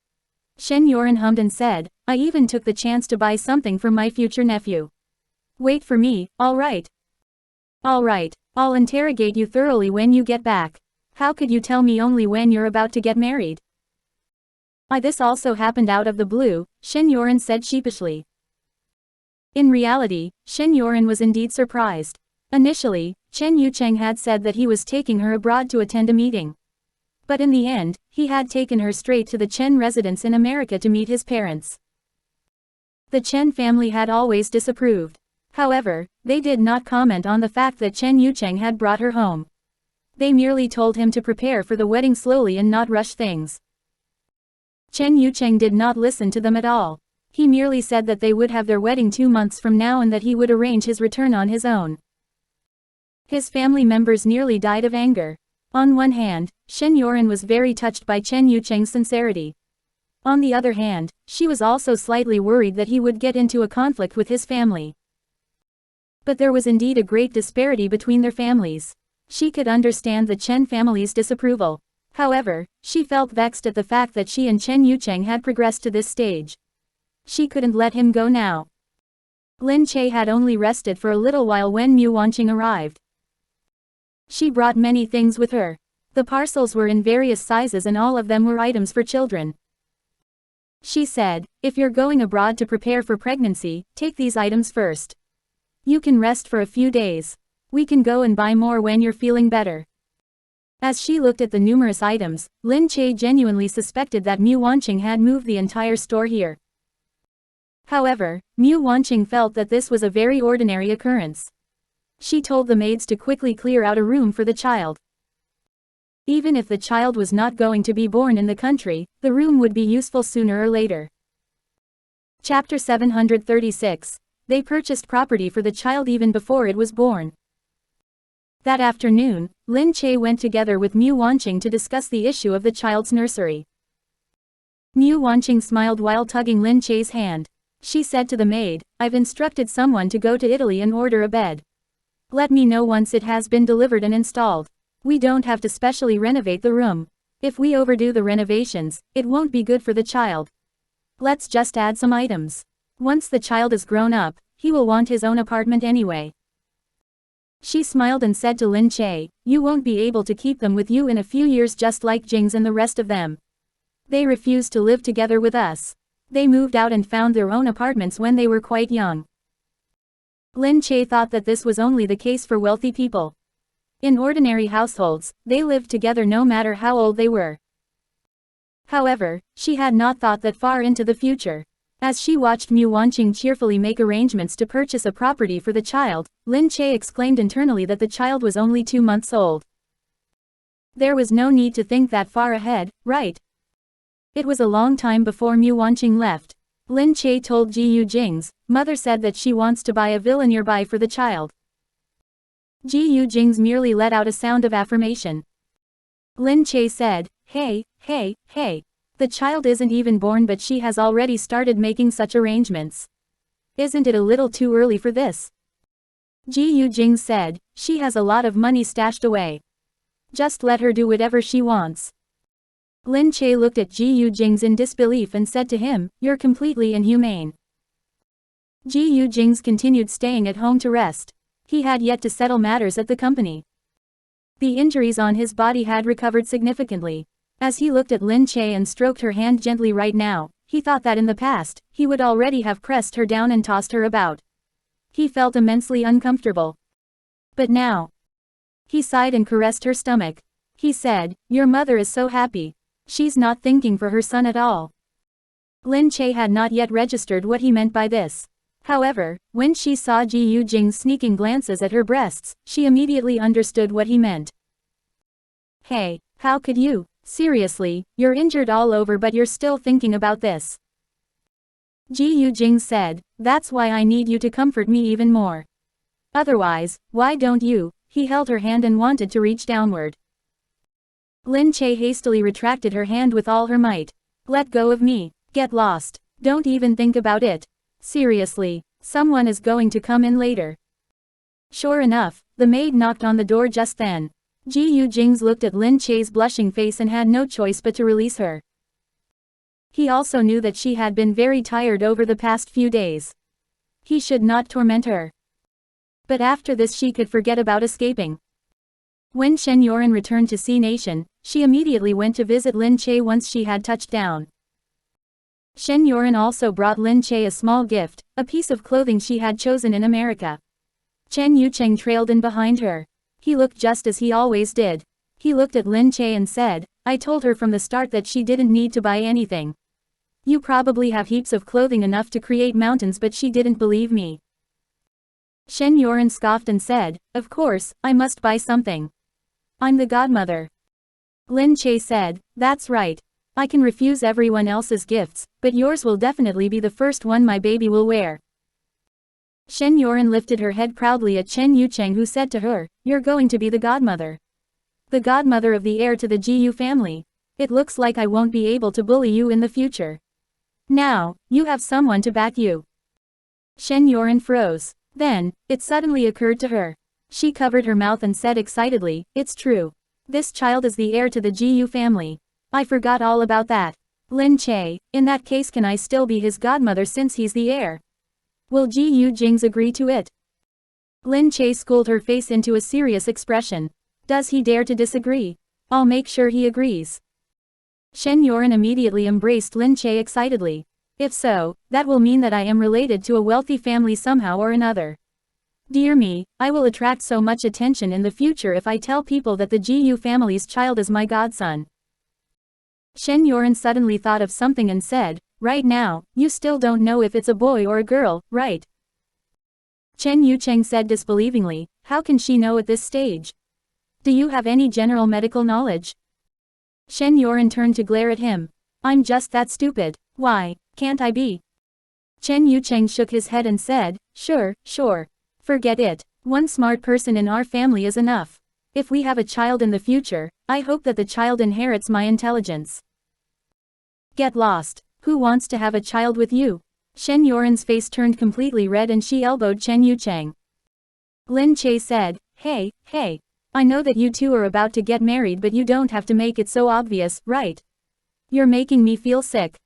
Shen Yoren hummed and said, "I even took the chance to buy something for my future nephew. Wait for me, all right?" "All right, I'll interrogate you thoroughly when you get back. How could you tell me only when you're about to get married?" This also happened out of the blue," Shen Yoren said sheepishly. In reality, Shen Yoren was indeed surprised. Initially, Chen Yucheng had said that he was taking her abroad to attend a meeting. But in the end, he had taken her straight to the Chen residence in America to meet his parents. The Chen family had always disapproved. However, they did not comment on the fact that Chen Yucheng had brought her home. They merely told him to prepare for the wedding slowly and not rush things. Chen Yucheng did not listen to them at all. He merely said that they would have their wedding 2 months from now and that he would arrange his return on his own. His family members nearly died of anger. On one hand, Shen Yoren was very touched by Chen Yucheng's sincerity. On the other hand, she was also slightly worried that he would get into a conflict with his family. But there was indeed a great disparity between their families. She could understand the Chen family's disapproval. However, she felt vexed at the fact that she and Chen Yucheng had progressed to this stage. She couldn't let him go now. Lin Che had only rested for a little while when Mu Wanqing arrived. She brought many things with her. The parcels were in various sizes and all of them were items for children. She said, if you're going abroad to prepare for pregnancy, take these items first. You can rest for a few days. We can go and buy more when you're feeling better. As she looked at the numerous items, Lin Che genuinely suspected that Mu Wanqing had moved the entire store here. However, Mu Wanqing felt that this was a very ordinary occurrence. She told the maids to quickly clear out a room for the child. Even if the child was not going to be born in the country, the room would be useful sooner or later. Chapter 736. They purchased property for the child even before it was born. That afternoon, Lin Che went together with Mu Wanqing to discuss the issue of the child's nursery. Mu Wanqing smiled while tugging Lin Che's hand. She said to the maid, I've instructed someone to go to Italy and order a bed. Let me know once it has been delivered and installed. We don't have to specially renovate the room. If we overdo the renovations, it won't be good for the child. Let's just add some items. Once the child is grown up, he will want his own apartment anyway. She smiled and said to Lin Che, you won't be able to keep them with you in a few years just like Jingze and the rest of them. They refused to live together with us. They moved out and found their own apartments when they were quite young. Lin Che thought that this was only the case for wealthy people. In ordinary households, they lived together no matter how old they were. However, she had not thought that far into the future. As she watched Mu Wanqing cheerfully make arrangements to purchase a property for the child, Lin Che exclaimed internally that the child was only 2 months old. There was no need to think that far ahead, right? It was a long time before Mu Wanqing left. Lin Che told Gu Jingze, mother said that she wants to buy a villa nearby for the child. Gu Jingze merely let out a sound of affirmation. Lin Che said, hey. The child isn't even born but she has already started making such arrangements. Isn't it a little too early for this? Gu Jingze said, she has a lot of money stashed away. Just let her do whatever she wants. Lin Che looked at Gu Jingze in disbelief and said to him, you're completely inhumane. Gu Jingze continued staying at home to rest. He had yet to settle matters at the company. The injuries on his body had recovered significantly. As he looked at Lin Che and stroked her hand gently right now, he thought that in the past, he would already have pressed her down and tossed her about. He felt immensely uncomfortable. But now, he sighed and caressed her stomach. He said, your mother is so happy. She's not thinking for her son at all. Lin Che had not yet registered what he meant by this. However, when she saw Gu Jingze sneaking glances at her breasts, she immediately understood what he meant. Hey, how could you? Seriously, you're injured all over but you're still thinking about this. Gu Jingze said, that's why I need you to comfort me even more. Otherwise, why don't you? He held her hand and wanted to reach downward. Lin Che hastily retracted her hand with all her might. Let go of me. Get lost. Don't even think about it. Seriously, someone is going to come in later. Sure enough, the maid knocked on the door just then. Gu Jingze looked at Lin Che's blushing face and had no choice but to release her. He also knew that she had been very tired over the past few days. He should not torment her. But after this she could forget about escaping. When Shen Yoren returned to C Nation, she immediately went to visit Lin Che once she had touched down. Shen Yoren also brought Lin Che a small gift, a piece of clothing she had chosen in America. Chen Yucheng trailed in behind her. He looked just as he always did. He looked at Lin Che and said, I told her from the start that she didn't need to buy anything. You probably have heaps of clothing enough to create mountains, but she didn't believe me. Shen Yoren scoffed and said, of course, I must buy something. I'm the godmother. Lin Che said, that's right. I can refuse everyone else's gifts, but yours will definitely be the first one my baby will wear. Shen Yoren lifted her head proudly at Chen Yucheng, who said to her, you're going to be the godmother. The godmother of the heir to the Gu family. It looks like I won't be able to bully you in the future. Now, you have someone to back you. Shen Yoren froze. Then, it suddenly occurred to her. She covered her mouth and said excitedly, it's true. This child is the heir to the Gu family. I forgot all about that. Lin Che, in that case can I still be his godmother since he's the heir? Will Gu Jingze agree to it? Lin Che schooled her face into a serious expression. Does he dare to disagree? I'll make sure he agrees. Shen Yoren immediately embraced Lin Che excitedly. If so, that will mean that I am related to a wealthy family somehow or another. Dear me, I will attract so much attention in the future if I tell people that the Gu family's child is my godson. Shen Yoren suddenly thought of something and said, right now, you still don't know if it's a boy or a girl, right? Chen Yucheng said disbelievingly, how can she know at this stage? Do you have any general medical knowledge? Shen Yoren turned to glare at him. I'm just that stupid. Why, can't I be? Chen Yucheng shook his head and said, sure. Forget it. One smart person in our family is enough. If we have a child in the future, I hope that the child inherits my intelligence. Get lost. Who wants to have a child with you? Shen Yoren's face turned completely red and she elbowed Chen Yucheng. Lin Che said, hey, I know that you two are about to get married, but you don't have to make it so obvious, right? You're making me feel sick.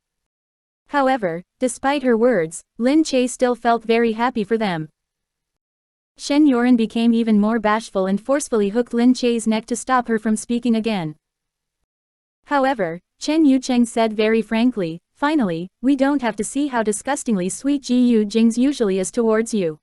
However, despite her words, Lin Che still felt very happy for them. Shen Yoren became even more bashful and forcefully hooked Lin Che's neck to stop her from speaking again. However, Chen Yucheng said very frankly, finally, we don't have to see how disgustingly sweet Gu Jingze usually is towards you.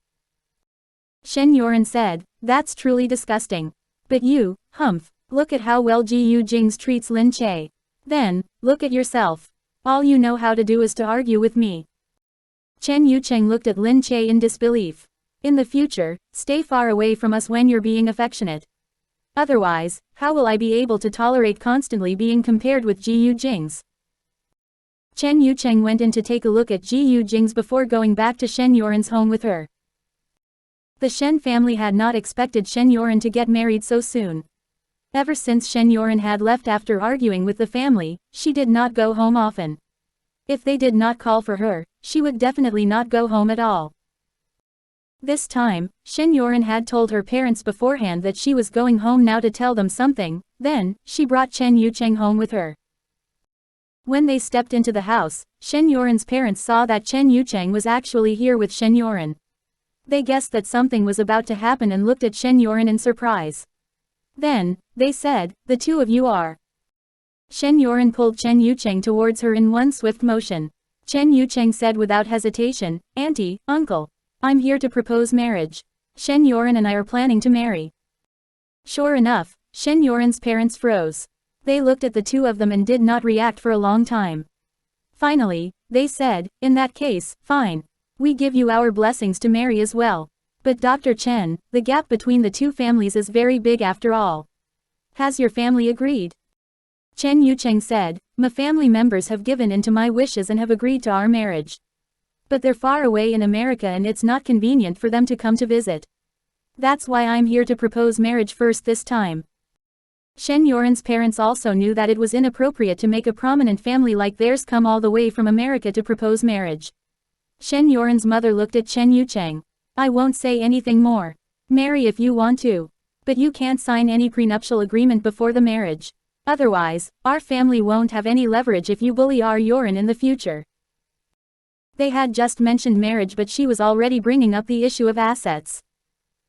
Shen Yoren said, that's truly disgusting. But you, humph, look at how well Gu Jingze treats Lin Che. Then, look at yourself. All you know how to do is to argue with me. Chen Yucheng looked at Lin Che in disbelief. In the future, stay far away from us when you're being affectionate. Otherwise, how will I be able to tolerate constantly being compared with Gu Jingze? Chen Yucheng went in to take a look at Gu Jingze before going back to Shen Yoren's home with her. The Shen family had not expected Shen Yoren to get married so soon. Ever since Shen Yoren had left after arguing with the family, she did not go home often. If they did not call for her, she would definitely not go home at all. This time, Shen Yoren had told her parents beforehand that she was going home now to tell them something, then, she brought Chen Yucheng home with her. When they stepped into the house, Shen Yoren's parents saw that Chen Yucheng was actually here with Shen Yoren. They guessed that something was about to happen and looked at Shen Yoren in surprise. Then, they said, the two of you are. Shen Yoren pulled Chen Yucheng towards her in one swift motion. Chen Yucheng said without hesitation, Auntie, Uncle. I'm here to propose marriage. Shen Yoren and I are planning to marry. Sure enough, Shen Yoren's parents froze. They looked at the two of them and did not react for a long time. Finally, they said, in that case, fine. We give you our blessings to marry as well. But Dr. Chen, the gap between the two families is very big after all. Has your family agreed? Chen Yucheng said, my family members have given in to my wishes and have agreed to our marriage. But they're far away in America and it's not convenient for them to come to visit. That's why I'm here to propose marriage first this time. Shen Yoren's parents also knew that it was inappropriate to make a prominent family like theirs come all the way from America to propose marriage. Shen Yoren's mother looked at Chen Yucheng. I won't say anything more. Marry if you want to. But you can't sign any prenuptial agreement before the marriage. Otherwise, our family won't have any leverage if you bully our Yoren in the future. They had just mentioned marriage, but she was already bringing up the issue of assets.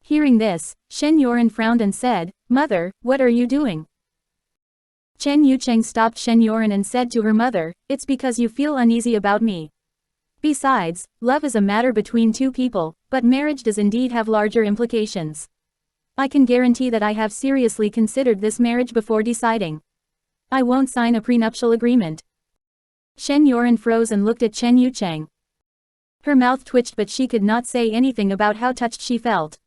Hearing this, Shen Yoren frowned and said, Mother, what are you doing? Chen Yucheng stopped Shen Yoren and said to her mother, it's because you feel uneasy about me. Besides, love is a matter between two people, but marriage does indeed have larger implications. I can guarantee that I have seriously considered this marriage before deciding. I won't sign a prenuptial agreement. Shen Yuan froze and looked at Chen Yucheng. Her mouth twitched, but she could not say anything about how touched she felt.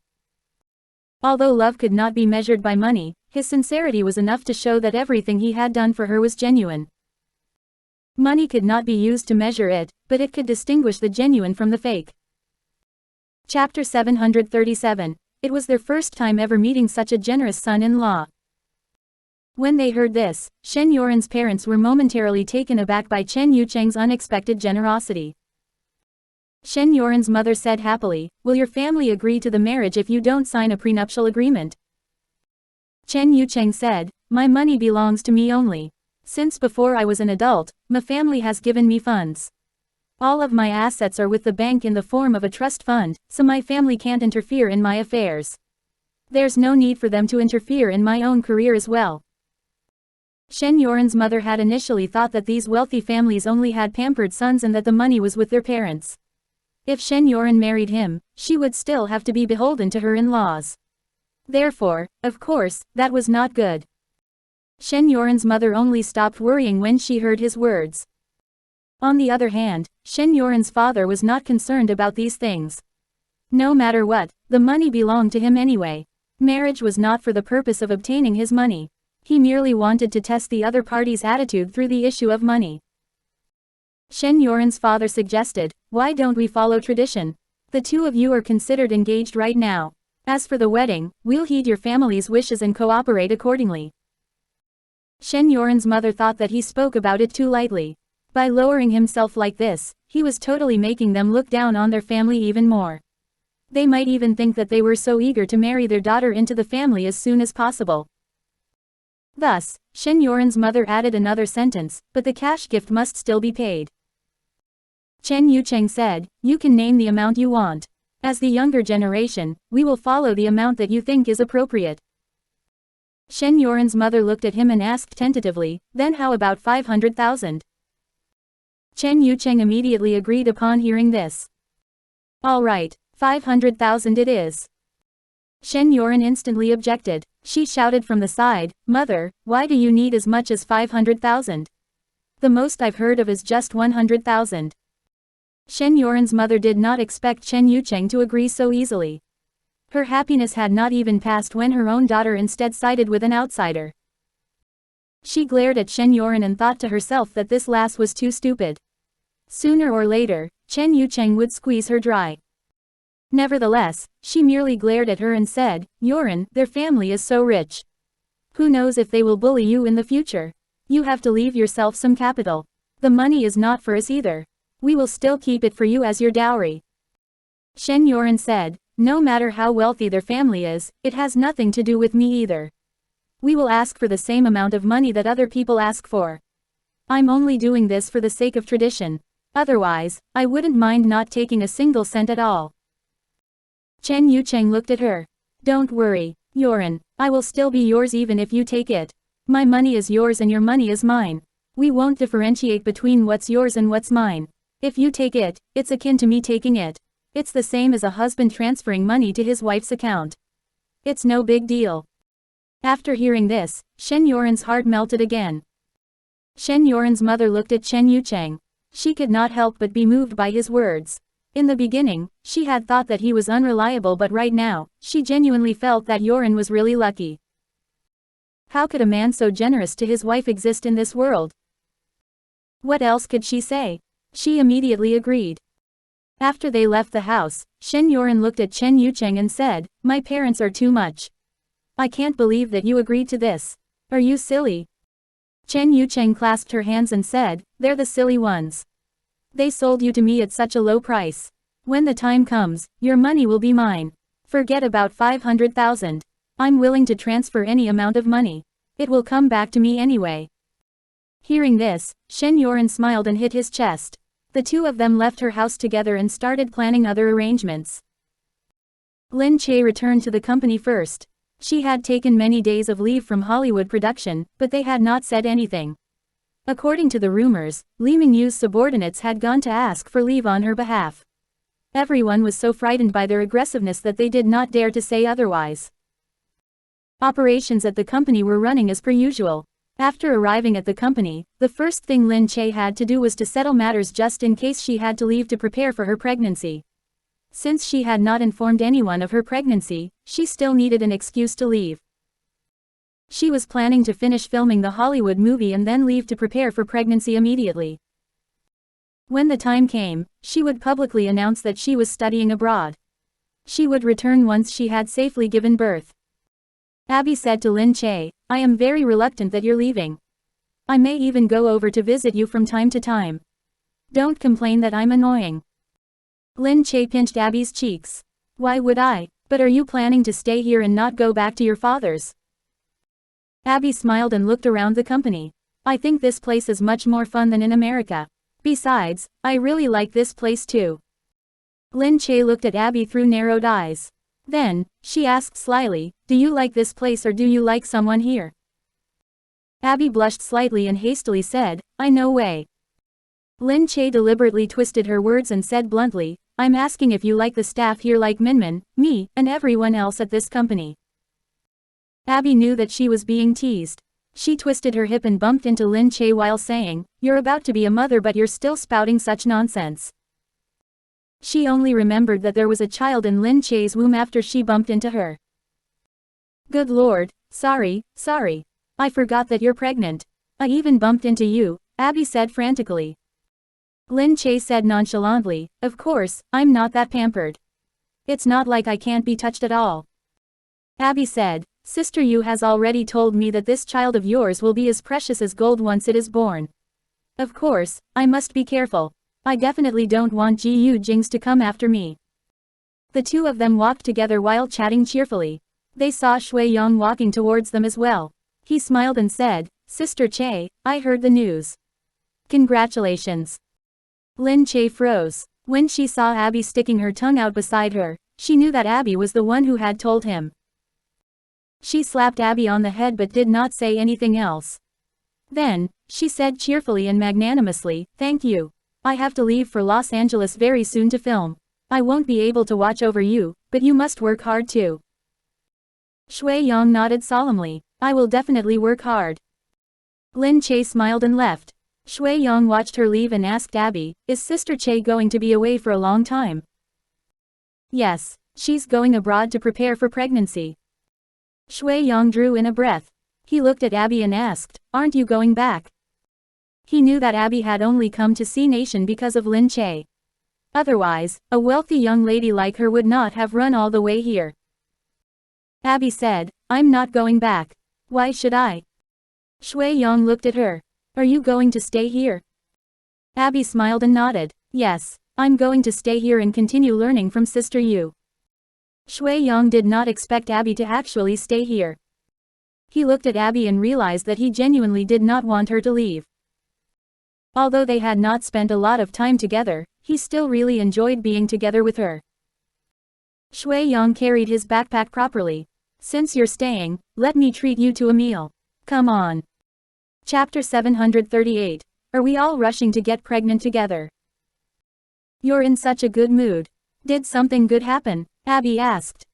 Although love could not be measured by money, his sincerity was enough to show that everything he had done for her was genuine. Money could not be used to measure it, but it could distinguish the genuine from the fake. Chapter 737. It was their first time ever meeting such a generous son-in-law. When they heard this, Shen Yuan's parents were momentarily taken aback by Chen Yucheng's unexpected generosity. Shen Yuan's mother said happily, "Will your family agree to the marriage if you don't sign a prenuptial agreement?" Chen Yucheng said, "My money belongs to me only. Since before I was an adult, my family has given me funds. All of my assets are with the bank in the form of a trust fund, so my family can't interfere in my affairs. There's no need for them to interfere in my own career as well." Shen Yuan's mother had initially thought that these wealthy families only had pampered sons and that the money was with their parents. If Shen Yuan married him, she would still have to be beholden to her in-laws. Therefore, of course, that was not good. Shen Yuan's mother only stopped worrying when she heard his words. On the other hand, Shen Yuan's father was not concerned about these things. No matter what, the money belonged to him anyway. Marriage was not for the purpose of obtaining his money. He merely wanted to test the other party's attitude through the issue of money. Shen Yuan's father suggested, "Why don't we follow tradition? The two of you are considered engaged right now. As for the wedding, we'll heed your family's wishes and cooperate accordingly." Shen Yuan's mother thought that he spoke about it too lightly. By lowering himself like this, he was totally making them look down on their family even more. They might even think that they were so eager to marry their daughter into the family as soon as possible. Thus, Shen Yuan's mother added another sentence, "But the cash gift must still be paid." Chen Yucheng said, "You can name the amount you want. As the younger generation, we will follow the amount that you think is appropriate." Shen Yuan's mother looked at him and asked tentatively, "Then how about 500,000? Chen Yucheng immediately agreed upon hearing this. "All right, 500,000 it is." Shen Yuan instantly objected. She shouted from the side, "Mother, why do you need as much as 500,000? The most I've heard of is just 100,000. Shen Yuan's mother did not expect Chen Yucheng to agree so easily. Her happiness had not even passed when her own daughter instead sided with an outsider. She glared at Shen Yuan and thought to herself that this lass was too stupid. Sooner or later, Chen Yucheng would squeeze her dry. Nevertheless, she merely glared at her and said, "Yuan, their family is so rich. Who knows if they will bully you in the future? You have to leave yourself some capital. The money is not for us either. We will still keep it for you as your dowry." Shen Yuan said, "No matter how wealthy their family is, it has nothing to do with me either. We will ask for the same amount of money that other people ask for. I'm only doing this for the sake of tradition. Otherwise, I wouldn't mind not taking a single cent at all." Chen Yucheng looked at her. "Don't worry, Yuan, I will still be yours even if you take it. My money is yours and your money is mine. We won't differentiate between what's yours and what's mine. If you take it, it's akin to me taking it. It's the same as a husband transferring money to his wife's account. It's no big deal." After hearing this, Shen Yuan's heart melted again. Shen Yuan's mother looked at Chen Yucheng. She could not help but be moved by his words. In the beginning, she had thought that he was unreliable, but right now, she genuinely felt that Yuan was really lucky. How could a man so generous to his wife exist in this world? What else could she say? She immediately agreed. After they left the house, Shen Yuan looked at Chen Yucheng and said, "My parents are too much. I can't believe that you agreed to this. Are you silly?" Chen Yucheng clasped her hands and said, "They're the silly ones. They sold you to me at such a low price. When the time comes, your money will be mine. Forget about 500,000. I'm willing to transfer any amount of money. It will come back to me anyway." Hearing this, Shen Yuan smiled and hit his chest. The two of them left her house together and started planning other arrangements. Lin Che returned to the company first. She had taken many days of leave from Hollywood production, but they had not said anything. According to the rumors, Li Mingyu's subordinates had gone to ask for leave on her behalf. Everyone was so frightened by their aggressiveness that they did not dare to say otherwise. Operations at the company were running as per usual. After arriving at the company, the first thing Lin Che had to do was to settle matters just in case she had to leave to prepare for her pregnancy. Since she had not informed anyone of her pregnancy, she still needed an excuse to leave. She was planning to finish filming the Hollywood movie and then leave to prepare for pregnancy immediately. When the time came, she would publicly announce that she was studying abroad. She would return once she had safely given birth. Abby said to Lin Che, "I am very reluctant that you're leaving. I may even go over to visit you from time to time. Don't complain that I'm annoying." Lin Che pinched Abby's cheeks. "Why would I? But are you planning to stay here and not go back to your father's?" Abby smiled and looked around the company. "I think this place is much more fun than in America. Besides, I really like this place too." Lin Che looked at Abby through narrowed eyes. Then, she asked slyly, "Do you like this place or do you like someone here?" Abby blushed slightly and hastily said, "I no way." Lin Che deliberately twisted her words and said bluntly, "I'm asking if you like the staff here like Minmin, me, and everyone else at this company." Abby knew that she was being teased. She twisted her hip and bumped into Lin Che while saying, "You're about to be a mother but you're still spouting such nonsense." She only remembered that there was a child in Lin Che's womb after she bumped into her. "Good lord, sorry. I forgot that you're pregnant. I even bumped into you," Abby said frantically. Lin Che said nonchalantly, "Of course, I'm not that pampered. It's not like I can't be touched at all." Abby said, "Sister Yu has already told me that this child of yours will be as precious as gold once it is born. Of course, I must be careful. I definitely don't want Gu Jingze to come after me." The two of them walked together while chatting cheerfully. They saw Shui Yong walking towards them as well. He smiled and said, "Sister Che, I heard the news. Congratulations." Lin Che froze. When she saw Abby sticking her tongue out beside her, she knew that Abby was the one who had told him. She slapped Abby on the head but did not say anything else. Then, she said cheerfully and magnanimously, "Thank you. I have to leave for Los Angeles very soon to film. I won't be able to watch over you, but you must work hard too." Shui Yong nodded solemnly. "I will definitely work hard." Lin Che smiled and left. Shui Yong watched her leave and asked Abby, "Is Sister Che going to be away for a long time?" "Yes, she's going abroad to prepare for pregnancy." Shui Yong drew in a breath. He looked at Abby and asked, "Aren't you going back?" He knew that Abby had only come to C Nation because of Lin Che. Otherwise, a wealthy young lady like her would not have run all the way here. Abby said, "I'm not going back. Why should I?" Shui Yong looked at her. "Are you going to stay here?" Abby smiled and nodded. "Yes, I'm going to stay here and continue learning from Sister Yu." Shui Yong did not expect Abby to actually stay here. He looked at Abby and realized that he genuinely did not want her to leave. Although they had not spent a lot of time together, he still really enjoyed being together with her. Shui Yong carried his backpack properly. "Since you're staying, let me treat you to a meal. Come on." Chapter 738. Are we all rushing to get pregnant together? "You're in such a good mood. Did something good happen?" Abby asked.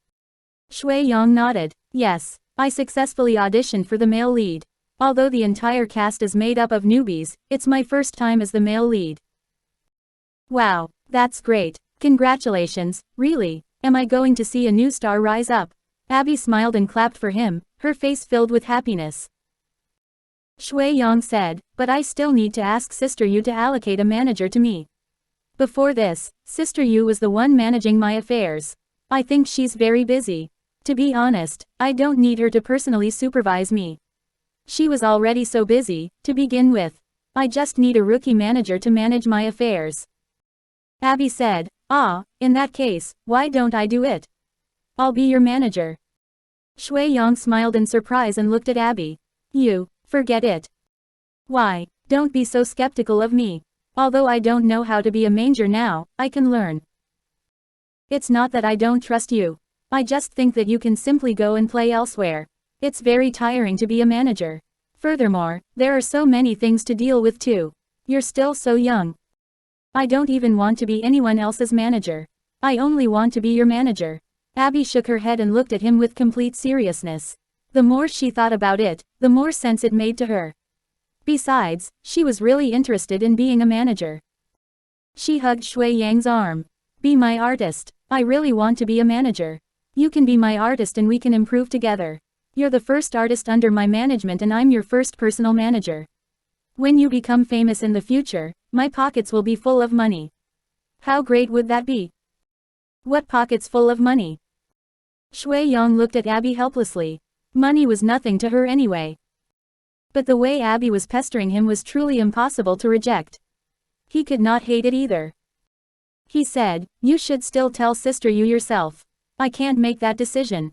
Shui Yong nodded. "Yes, I successfully auditioned for the male lead. Although the entire cast is made up of newbies, it's my first time as the male lead." "Wow, that's great. Congratulations, really. Am I going to see a new star rise up?" Abby smiled and clapped for him, her face filled with happiness. Shui Yong said, "But I still need to ask Sister Yu to allocate a manager to me. Before this, Sister Yu was the one managing my affairs. I think she's very busy. To be honest, I don't need her to personally supervise me. She was already so busy, to begin with. I just need a rookie manager to manage my affairs." Abby said, "Ah, in that case, why don't I do it? I'll be your manager." Shui Yong smiled in surprise and looked at Abby. "You, forget it." "Why, don't be so skeptical of me. Although I don't know how to be a manager now, I can learn. It's not that I don't trust you. I just think that you can simply go and play elsewhere. It's very tiring to be a manager. Furthermore, there are so many things to deal with too. You're still so young. I don't even want to be anyone else's manager. I only want to be your manager." Abby shook her head and looked at him with complete seriousness. The more she thought about it, the more sense it made to her. Besides, she was really interested in being a manager. She hugged Shui Yang's arm. Be my artist. I really want to be a manager. You can be my artist and we can improve together. You're the first artist under my management and I'm your first personal manager. When you become famous in the future, my pockets will be full of money. How great would that be? What pockets full of money? Shui Yang looked at Abby helplessly. Money was nothing to her anyway. But the way Abby was pestering him was truly impossible to reject. He could not hate it either. He said, you should still tell Sister Yu yourself. I can't make that decision.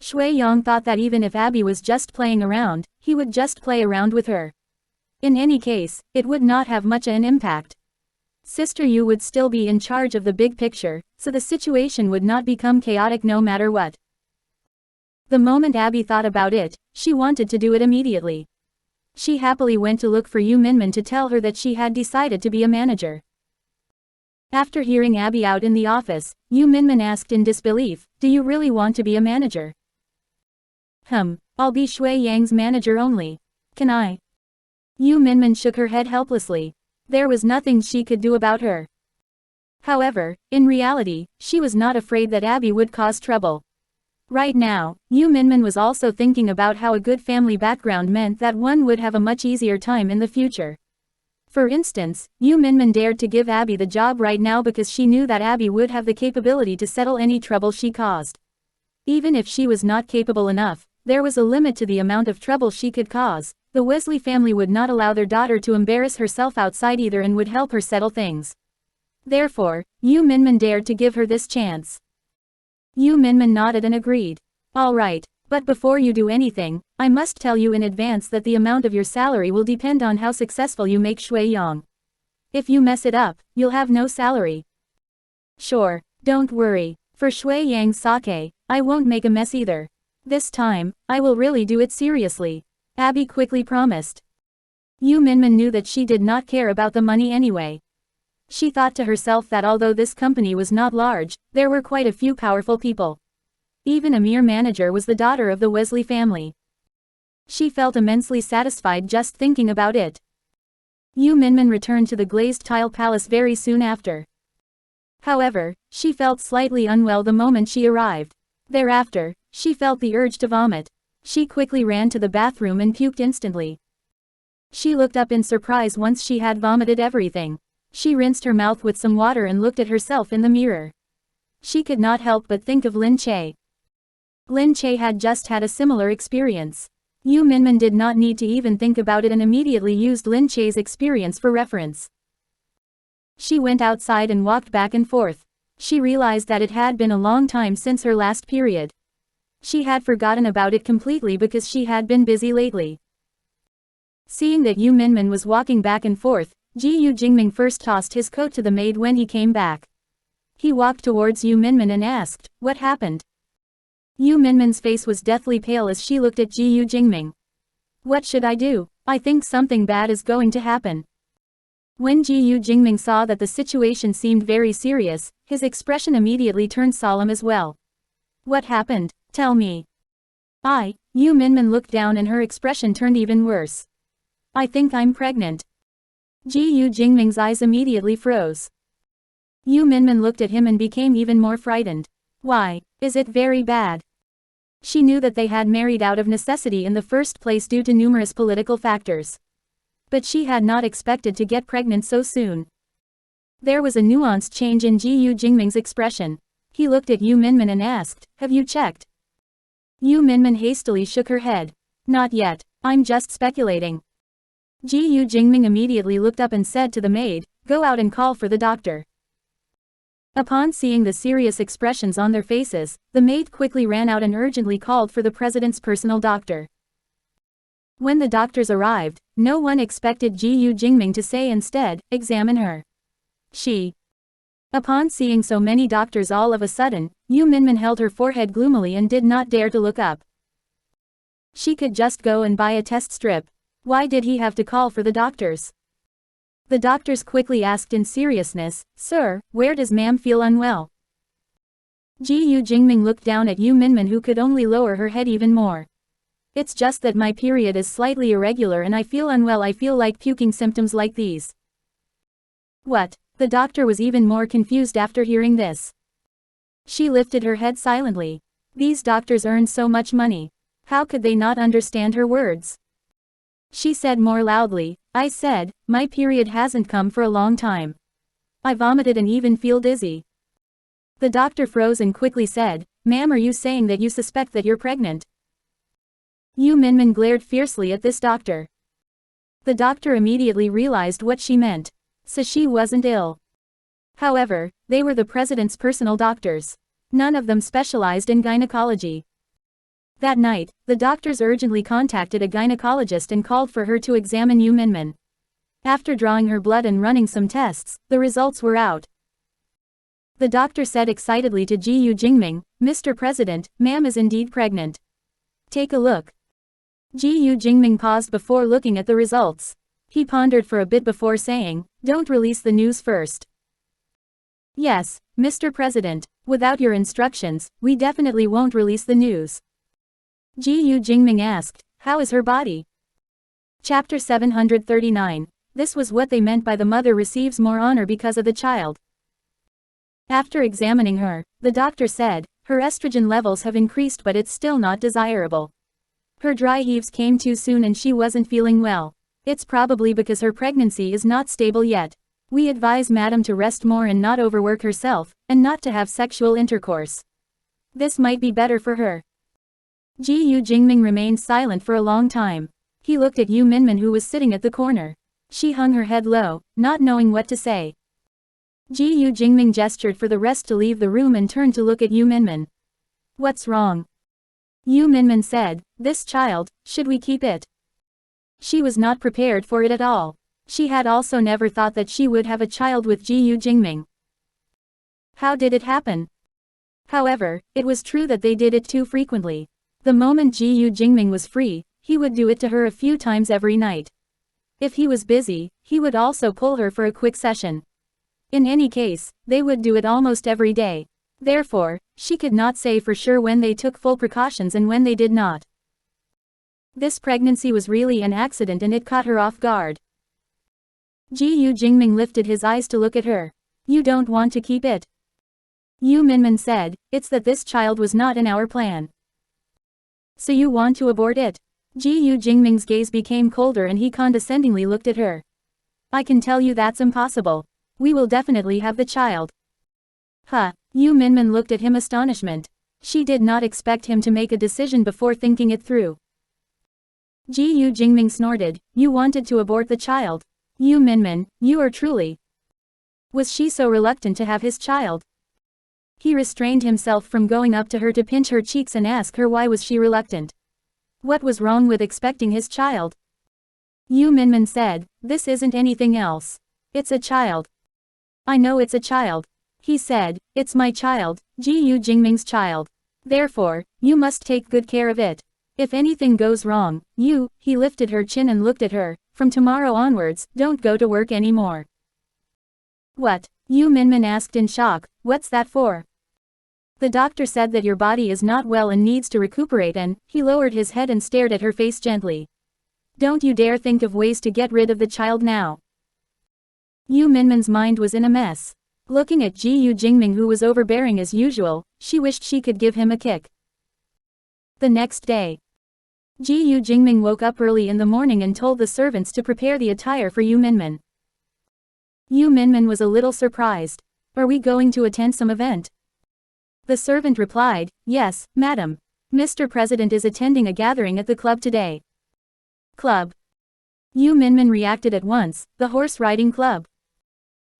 Shui Yang thought that even if Abby was just playing around, he would just play around with her. In any case, it would not have much an impact. Sister Yu would still be in charge of the big picture, so the situation would not become chaotic no matter what. The moment Abby thought about it, she wanted to do it immediately. She happily went to look for Yu Minmin to tell her that she had decided to be a manager. After hearing Abby out in the office, Yu Minmin asked in disbelief, do you really want to be a manager? I'll be Shui Yang's manager only. Can I? Yu Minmin shook her head helplessly. There was nothing she could do about her. However, in reality, she was not afraid that Abby would cause trouble. Right now, Yu Minmin was also thinking about how a good family background meant that one would have a much easier time in the future. For instance, Yu Minmin dared to give Abby the job right now because she knew that Abby would have the capability to settle any trouble she caused. Even if she was not capable enough, there was a limit to the amount of trouble she could cause. The Wesley family would not allow their daughter to embarrass herself outside either and would help her settle things. Therefore, Yu Minmin dared to give her this chance. Yu Minmin nodded and agreed. All right, but before you do anything, I must tell you in advance that the amount of your salary will depend on how successful you make Shui Yang. If you mess it up, you'll have no salary. Sure, don't worry. For Shui Yang's sake, I won't make a mess either. This time, I will really do it seriously. Abby quickly promised. Yu Minmin knew that she did not care about the money anyway. She thought to herself that although this company was not large, there were quite a few powerful people. Even a mere manager was the daughter of the Wesley family. She felt immensely satisfied just thinking about it. Yu Minmin returned to the glazed tile palace very soon after. However, she felt slightly unwell the moment she arrived. Thereafter, she felt the urge to vomit. She quickly ran to the bathroom and puked instantly. She looked up in surprise once she had vomited everything. She rinsed her mouth with some water and looked at herself in the mirror. She could not help but think of Lin Che. Lin Che had just had a similar experience. Yu Minmin did not need to even think about it and immediately used Lin Che's experience for reference. She went outside and walked back and forth. She realized that it had been a long time since her last period. She had forgotten about it completely because she had been busy lately. Seeing that Yu Minmin was walking back and forth, Gu Jingming first tossed his coat to the maid when he came back. He walked towards Yu Minmin and asked, what happened? Yu Minmin's face was deathly pale as she looked at Gu Jingming. What should I do? I think something bad is going to happen. When Gu Jingming saw that the situation seemed very serious, his expression immediately turned solemn as well. What happened? Tell me. Yu Minmin looked down and her expression turned even worse. I think I'm pregnant. Gu Jingming's eyes immediately froze. Yu Minmin looked at him and became even more frightened. Why, is it very bad? She knew that they had married out of necessity in the first place due to numerous political factors. But she had not expected to get pregnant so soon. There was a nuanced change in Gu Jingming's expression. He looked at Yu Minmin and asked, have you checked? Yu Minmin hastily shook her head. Not yet, I'm just speculating. Gu Jingming immediately looked up and said to the maid, go out and call for the doctor. Upon seeing the serious expressions on their faces, the maid quickly ran out and urgently called for the president's personal doctor. When the doctors arrived, no one expected Gu Jingming to say instead, examine her. Upon seeing so many doctors all of a sudden, Yu Minmin held her forehead gloomily and did not dare to look up. She could just go and buy a test strip. Why did he have to call for the doctors? The doctors quickly asked in seriousness, Sir, where does ma'am feel unwell? Gu Jingming looked down at Yu Minmin who could only lower her head even more. It's just that my period is slightly irregular and I feel unwell. I feel like puking. Symptoms like these. What? The doctor was even more confused after hearing this. She lifted her head silently. These doctors earn so much money. How could they not understand her words? She said more loudly, I said, my period hasn't come for a long time. I vomited and even feel dizzy. The doctor froze and quickly said, Ma'am, are you saying that you suspect that you're pregnant? Yu Minmin glared fiercely at this doctor. The doctor immediately realized what she meant. So she wasn't ill. However, they were the president's personal doctors. None of them specialized in gynecology. That night, the doctors urgently contacted a gynecologist and called for her to examine Yu Minmin. After drawing her blood and running some tests, the results were out. The doctor said excitedly to Gu Jingming, Mr. President, ma'am is indeed pregnant. Take a look. Gu Jingming paused before looking at the results. He pondered for a bit before saying, don't release the news first. Yes, Mr. President, without your instructions, we definitely won't release the news. Gu Jingming asked, how is her body? Chapter 739. This was what they meant by the mother receives more honor because of the child. After examining her, the doctor said, her estrogen levels have increased but it's still not desirable. Her dry heaves came too soon and she wasn't feeling well. It's probably because her pregnancy is not stable yet. We advise Madam to rest more and not overwork herself, and not to have sexual intercourse. This might be better for her. Gu Jingming remained silent for a long time. He looked at Yu Minmin who was sitting at the corner. She hung her head low, not knowing what to say. Gu Jingming gestured for the rest to leave the room and turned to look at Yu Minmin. What's wrong? Yu Minmin said, this child, should we keep it? She was not prepared for it at all. She had also never thought that she would have a child with Gu Jingming. How did it happen? However, it was true that they did it too frequently. The moment Gu Jingming was free, he would do it to her a few times every night. If he was busy, he would also pull her for a quick session. In any case, they would do it almost every day. Therefore, she could not say for sure when they took full precautions and when they did not. This pregnancy was really an accident and it caught her off guard. Gu Jingming lifted his eyes to look at her. You don't want to keep it? Yu Minmin said, it's that this child was not in our plan. So you want to abort it? Gu Jingming's gaze became colder and he condescendingly looked at her. I can tell you that's impossible. We will definitely have the child. Huh? Yu Minmin looked at him astonishment. She did not expect him to make a decision before thinking it through. Gu Jingming snorted, you wanted to abort the child. Yu Minmin, you are truly. Was she so reluctant to have his child? He restrained himself from going up to her to pinch her cheeks and ask her why was she reluctant. What was wrong with expecting his child? Yu Minmin said, this isn't anything else. It's a child. I know it's a child. He said, it's my child, Gu Jingming's child. Therefore, you must take good care of it. If anything goes wrong, he lifted her chin and looked at her, from tomorrow onwards, don't go to work anymore. What? Yu Minmin asked in shock, what's that for? The doctor said that your body is not well and needs to recuperate and, he lowered his head and stared at her face gently. Don't you dare think of ways to get rid of the child now. Yu Minmin's mind was in a mess. Looking at Gu Jingming who was overbearing as usual, she wished she could give him a kick. The next day. Gu Jingming woke up early in the morning and told the servants to prepare the attire for Yu Minmin. Yu Minmin was a little surprised. Are we going to attend some event? The servant replied, yes, madam. Mr. President is attending a gathering at the club today. Club. Yu Minmin reacted at once, the horse riding club.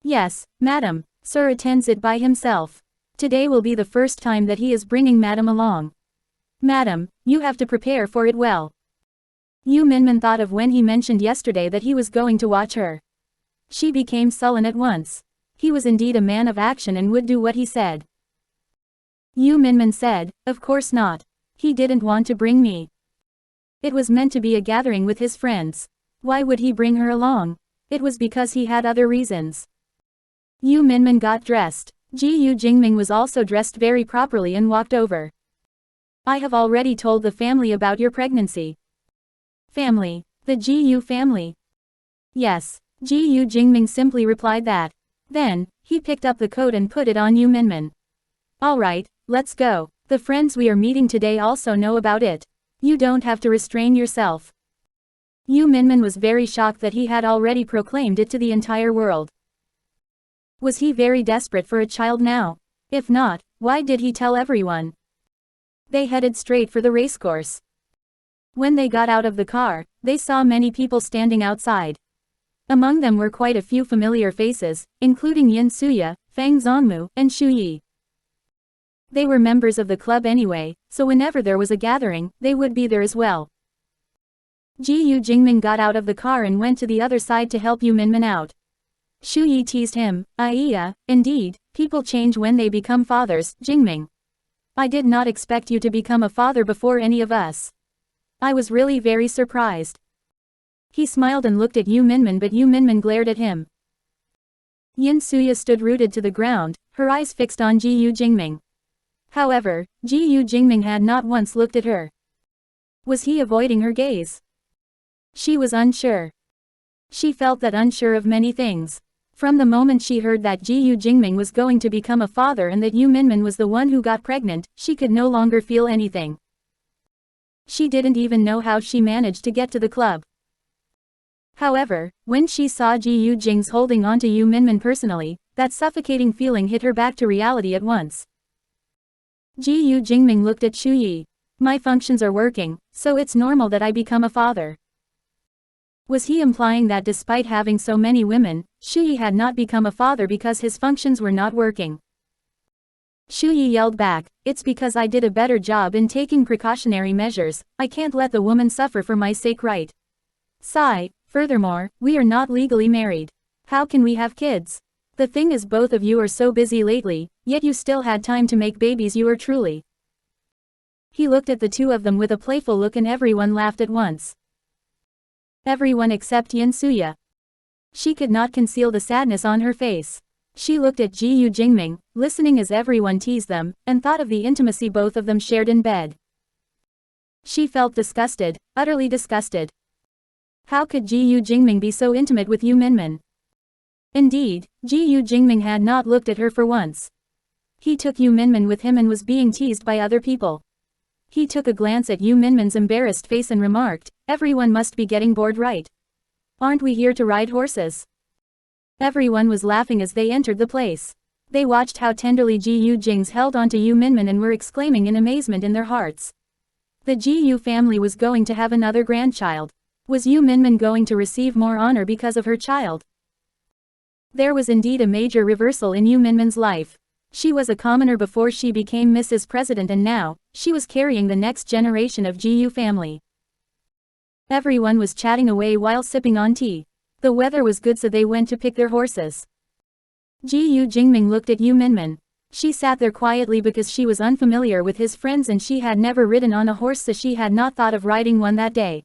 Yes, madam, sir attends it by himself. Today will be the first time that he is bringing madam along. Madam, you have to prepare for it well. Yu Minmin thought of when he mentioned yesterday that he was going to watch her. She became sullen at once. He was indeed a man of action and would do what he said. Yu Minmin said, of course not. He didn't want to bring me. It was meant to be a gathering with his friends. Why would he bring her along? It was because he had other reasons. Yu Minmin got dressed. Gu Jingming was also dressed very properly and walked over. I have already told the family about your pregnancy. Family. The Gu family. Yes. Gu Jingming simply replied that. Then, he picked up the coat and put it on Yu Minmin. Alright, let's go. The friends we are meeting today also know about it. You don't have to restrain yourself. Yu Minmin was very shocked that he had already proclaimed it to the entire world. Was he very desperate for a child now? If not, why did he tell everyone? They headed straight for the racecourse. When they got out of the car, they saw many people standing outside. Among them were quite a few familiar faces, including Yin Suya, Fang Zongmu, and Shu Yi. They were members of the club anyway, so whenever there was a gathering, they would be there as well. Gu Jingming got out of the car and went to the other side to help Yu Minmin out. Shu Yi teased him, indeed, people change when they become fathers, Jingming. I did not expect you to become a father before any of us. I was really very surprised. He smiled and looked at Yu Minmin, but Yu Minmin glared at him. Yin Suya stood rooted to the ground, her eyes fixed on Gu Jingming. However, Gu Jingming had not once looked at her. Was he avoiding her gaze? She was unsure. She felt that unsure of many things. From the moment she heard that Gu Jingming was going to become a father and that Yu Minmin was the one who got pregnant, she could no longer feel anything. She didn't even know how she managed to get to the club. However, when she saw Gu Jingze holding onto Yu Minmin personally, that suffocating feeling hit her back to reality at once. Gu Jingming looked at Shu Yi. My functions are working, so it's normal that I become a father. Was he implying that despite having so many women, Shu Yi had not become a father because his functions were not working? Shu Yi yelled back, it's because I did a better job in taking precautionary measures, I can't let the woman suffer for my sake, right? Sigh, furthermore, we are not legally married. How can we have kids? The thing is both of you are so busy lately, yet you still had time to make babies, you are truly. He looked at the two of them with a playful look and everyone laughed at once. Everyone except Yin Suya. She could not conceal the sadness on her face. She looked at Gu Jingming, listening as everyone teased them, and thought of the intimacy both of them shared in bed. She felt disgusted, utterly disgusted. How could Gu Jingming be so intimate with Yu Minmin? Indeed, Gu Jingming had not looked at her for once. He took Yu Minmin with him and was being teased by other people. He took a glance at Yu Minmin's embarrassed face and remarked, everyone must be getting bored, right? Aren't we here to ride horses? Everyone was laughing as they entered the place. They watched how tenderly Gu Jingze held onto Yu Minmin and were exclaiming in amazement in their hearts. The Gu family was going to have another grandchild. Was Yu Minmin going to receive more honor because of her child? There was indeed a major reversal in Yu Minmin's life. She was a commoner before she became Mrs. President and now, she was carrying the next generation of Gu family. Everyone was chatting away while sipping on tea. The weather was good so they went to pick their horses. Gu Jingming looked at Yu Minmin. She sat there quietly because she was unfamiliar with his friends and she had never ridden on a horse, so she had not thought of riding one that day.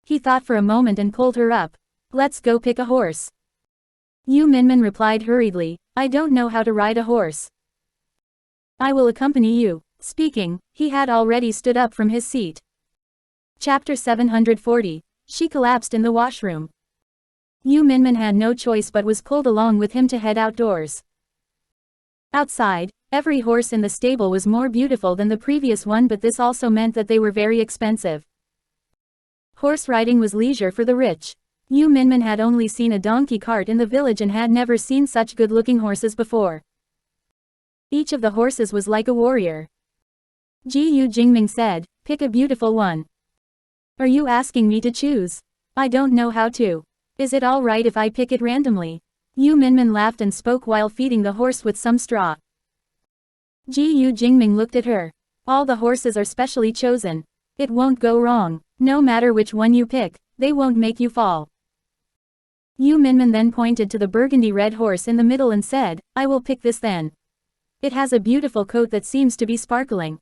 He thought for a moment and pulled her up. Let's go pick a horse. Yu Minmin replied hurriedly, I don't know how to ride a horse. I will accompany you. Speaking, he had already stood up from his seat. Chapter 740. She collapsed in the washroom. Yu Minmin had no choice but was pulled along with him to head outdoors. Outside, every horse in the stable was more beautiful than the previous one, but this also meant that they were very expensive. Horse riding was leisure for the rich. Yu Minmin had only seen a donkey cart in the village and had never seen such good-looking horses before. Each of the horses was like a warrior. Gu Jingming said, pick a beautiful one. Are you asking me to choose? I don't know how to. Is it all right if I pick it randomly? Yu Minmin laughed and spoke while feeding the horse with some straw. Gu Jingming looked at her. All the horses are specially chosen. It won't go wrong. No matter which one you pick, they won't make you fall. Yu Minmin then pointed to the burgundy red horse in the middle and said, I will pick this then. It has a beautiful coat that seems to be sparkling.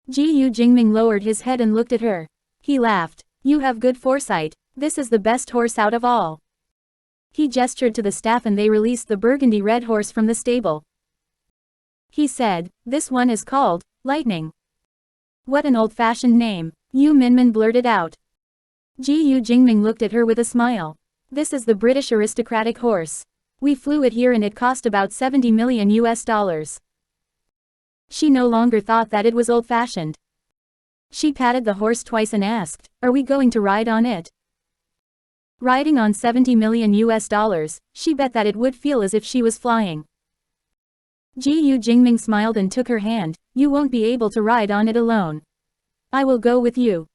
Gu Jingming lowered his head and looked at her. He laughed. You have good foresight. This is the best horse out of all. He gestured to the staff and they released the burgundy red horse from the stable. He said, this one is called Lightning. What an old-fashioned name, Yu Minmin blurted out. Gu Jingming looked at her with a smile. This is the British aristocratic horse. We flew it here and it cost about 70 million US dollars. She no longer thought that it was old-fashioned. She patted the horse twice and asked, "Are we going to ride on it?" Riding on 70 million US dollars, she bet that it would feel as if she was flying. Gu Jingming smiled and took her hand. "You won't be able to ride on it alone. I will go with you."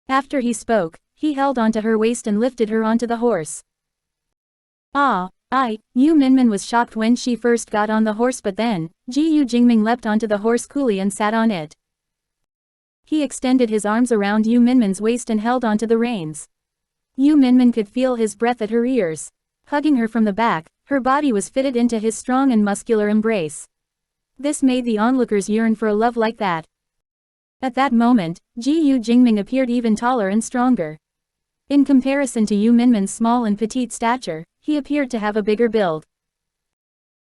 After he spoke, he held onto her waist and lifted her onto the horse. Yu Minmin was shocked when she first got on the horse, but then, Gu Jingming leapt onto the horse coolly and sat on it. He extended his arms around Yu Minmin's waist and held onto the reins. Yu Minmin could feel his breath at her ears. Hugging her from the back, her body was fitted into his strong and muscular embrace. This made the onlookers yearn for a love like that. At that moment, Gu Jingming appeared even taller and stronger. In comparison to Yu Minmin's small and petite stature, he appeared to have a bigger build.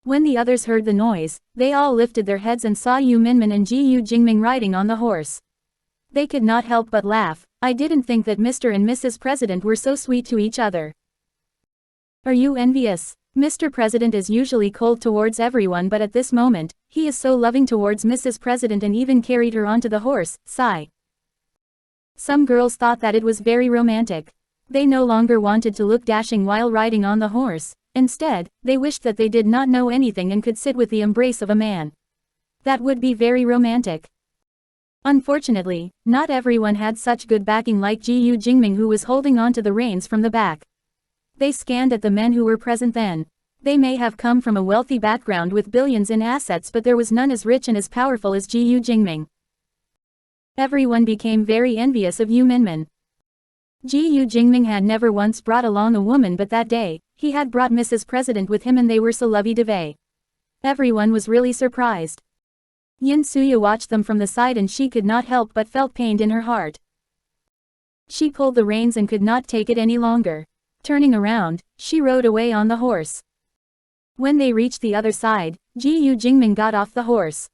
When the others heard the noise, they all lifted their heads and saw Yu Minmin and Gu Jingming riding on the horse. They could not help but laugh. "I didn't think that Mr. and Mrs. President were so sweet to each other." "Are you envious? Mr. President is usually cold towards everyone, but at this moment, he is so loving towards Mrs. President and even carried her onto the horse." Sigh. Some girls thought that it was very romantic. They no longer wanted to look dashing while riding on the horse. Instead, they wished that they did not know anything and could sit with the embrace of a man. That would be very romantic. Unfortunately, not everyone had such good backing like Gu Jingming, who was holding on to the reins from the back. They scanned at the men who were present then. They may have come from a wealthy background with billions in assets, but there was none as rich and as powerful as Gu Jingming. Everyone became very envious of Yu Minmin. Gu Jingming had never once brought along a woman, but that day, he had brought Mrs. President with him and they were so lovey-dovey. Everyone was really surprised. Yin Suya watched them from the side and she could not help but felt pained in her heart. She pulled the reins and could not take it any longer. Turning around, she rode away on the horse. When they reached the other side, Gu Jingming got off the horse.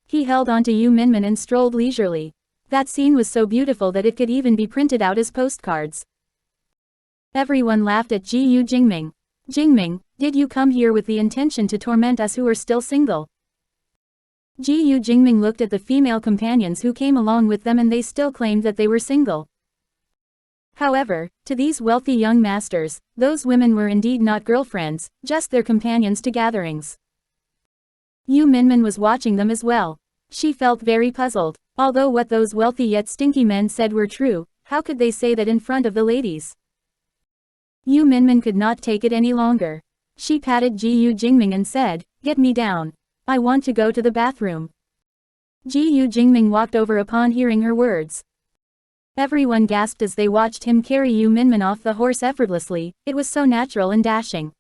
He held onto Yu Minmin and strolled leisurely. That scene was so beautiful that it could even be printed out as postcards. Everyone laughed at Gu Jingming. "Jingming, did you come here with the intention to torment us who are still single?" Gu Jingming looked at the female companions who came along with them and they still claimed that they were single. However, to these wealthy young masters, those women were indeed not girlfriends, just their companions to gatherings. Yu Minmin was watching them as well. She felt very puzzled. Although what those wealthy yet stinky men said were true, how could they say that in front of the ladies? Yu Minmin could not take it any longer. She patted Gu Jingming and said, "Get me down. I want to go to the bathroom." Gu Jingming walked over upon hearing her words. Everyone gasped as they watched him carry Yu Minmin off the horse effortlessly. It was so natural and dashing.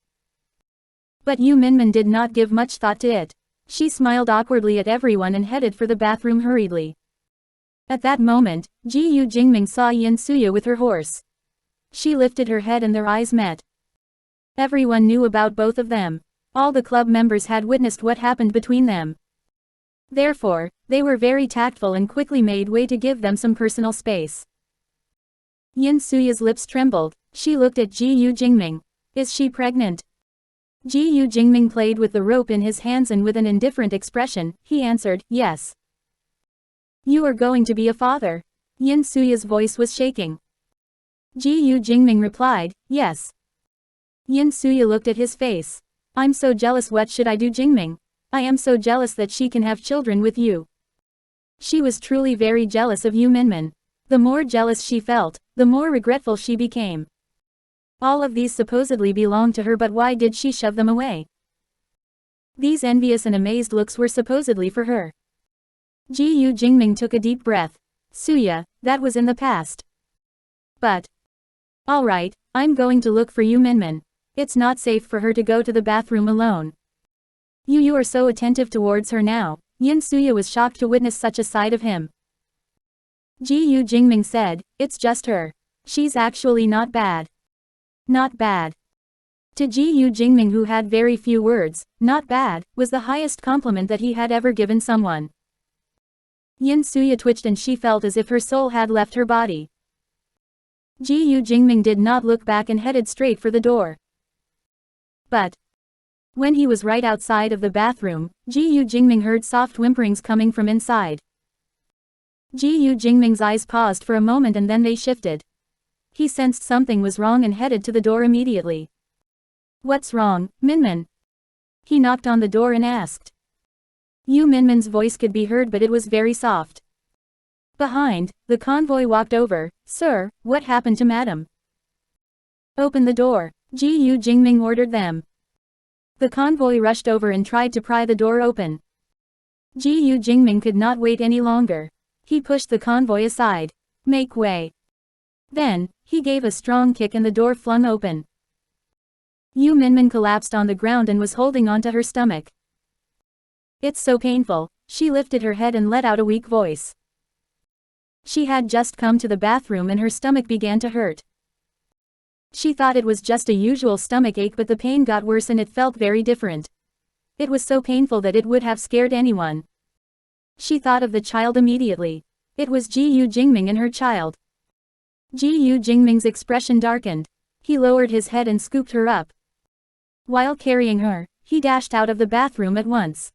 But Yu Minmin did not give much thought to it. She smiled awkwardly at everyone and headed for the bathroom hurriedly. At that moment, Gu Jingming saw Yin Suya with her horse. She lifted her head and their eyes met. Everyone knew about both of them. All the club members had witnessed what happened between them. Therefore, they were very tactful and quickly made way to give them some personal space. Yin Suya's lips trembled. She looked at Gu Jingming. "Is she pregnant?" Gu Jingming played with the rope in his hands and with an indifferent expression, he answered, "Yes." "You are going to be a father?" Yin Suya's voice was shaking. Gu Jingming replied, "Yes." Yin Suya looked at his face. "I'm so jealous. What should I do, Jingming? I am so jealous that she can have children with you." She was truly very jealous of Yu Minmin. The more jealous she felt, the more regretful she became. All of these supposedly belonged to her, but why did she shove them away? These envious and amazed looks were supposedly for her. Gu Jingming took a deep breath. "Suya, that was in the past. But alright, I'm going to look for Yu Minmin. It's not safe for her to go to the bathroom alone." You are so attentive towards her now." Yin Suya was shocked to witness such a side of him. Gu Jingming said, "It's just her. She's actually not bad." Not bad. To Gu Jingming, who had very few words, not bad was the highest compliment that he had ever given someone. Yin Suya twitched and she felt as if her soul had left her body. Gu Jingming did not look back and headed straight for the door. But when he was right outside of the bathroom, Gu Jingming heard soft whimperings coming from inside. Gu Jingming's eyes paused for a moment and then they shifted. He sensed something was wrong and headed to the door immediately. What's wrong, Minmin? He knocked on the door and asked. Yu Minmin's voice could be heard but it was very soft. Behind, the convoy walked over. Sir, what happened to madam? Open the door, Gu Jingming ordered them. The convoy rushed over and tried to pry the door open. Gu Jingming could not wait any longer. He pushed the convoy aside. Make way. Then, he gave a strong kick and the door flung open. Yu Minmin collapsed on the ground and was holding onto her stomach. It's so painful, she lifted her head and let out a weak voice. She had just come to the bathroom and her stomach began to hurt. She thought it was just a usual stomach ache but the pain got worse and it felt very different. It was so painful that it would have scared anyone. She thought of the child immediately. It was Gu Jingming and her child. Gu Jingming's expression darkened. He lowered his head and scooped her up. While carrying her, he dashed out of the bathroom at once.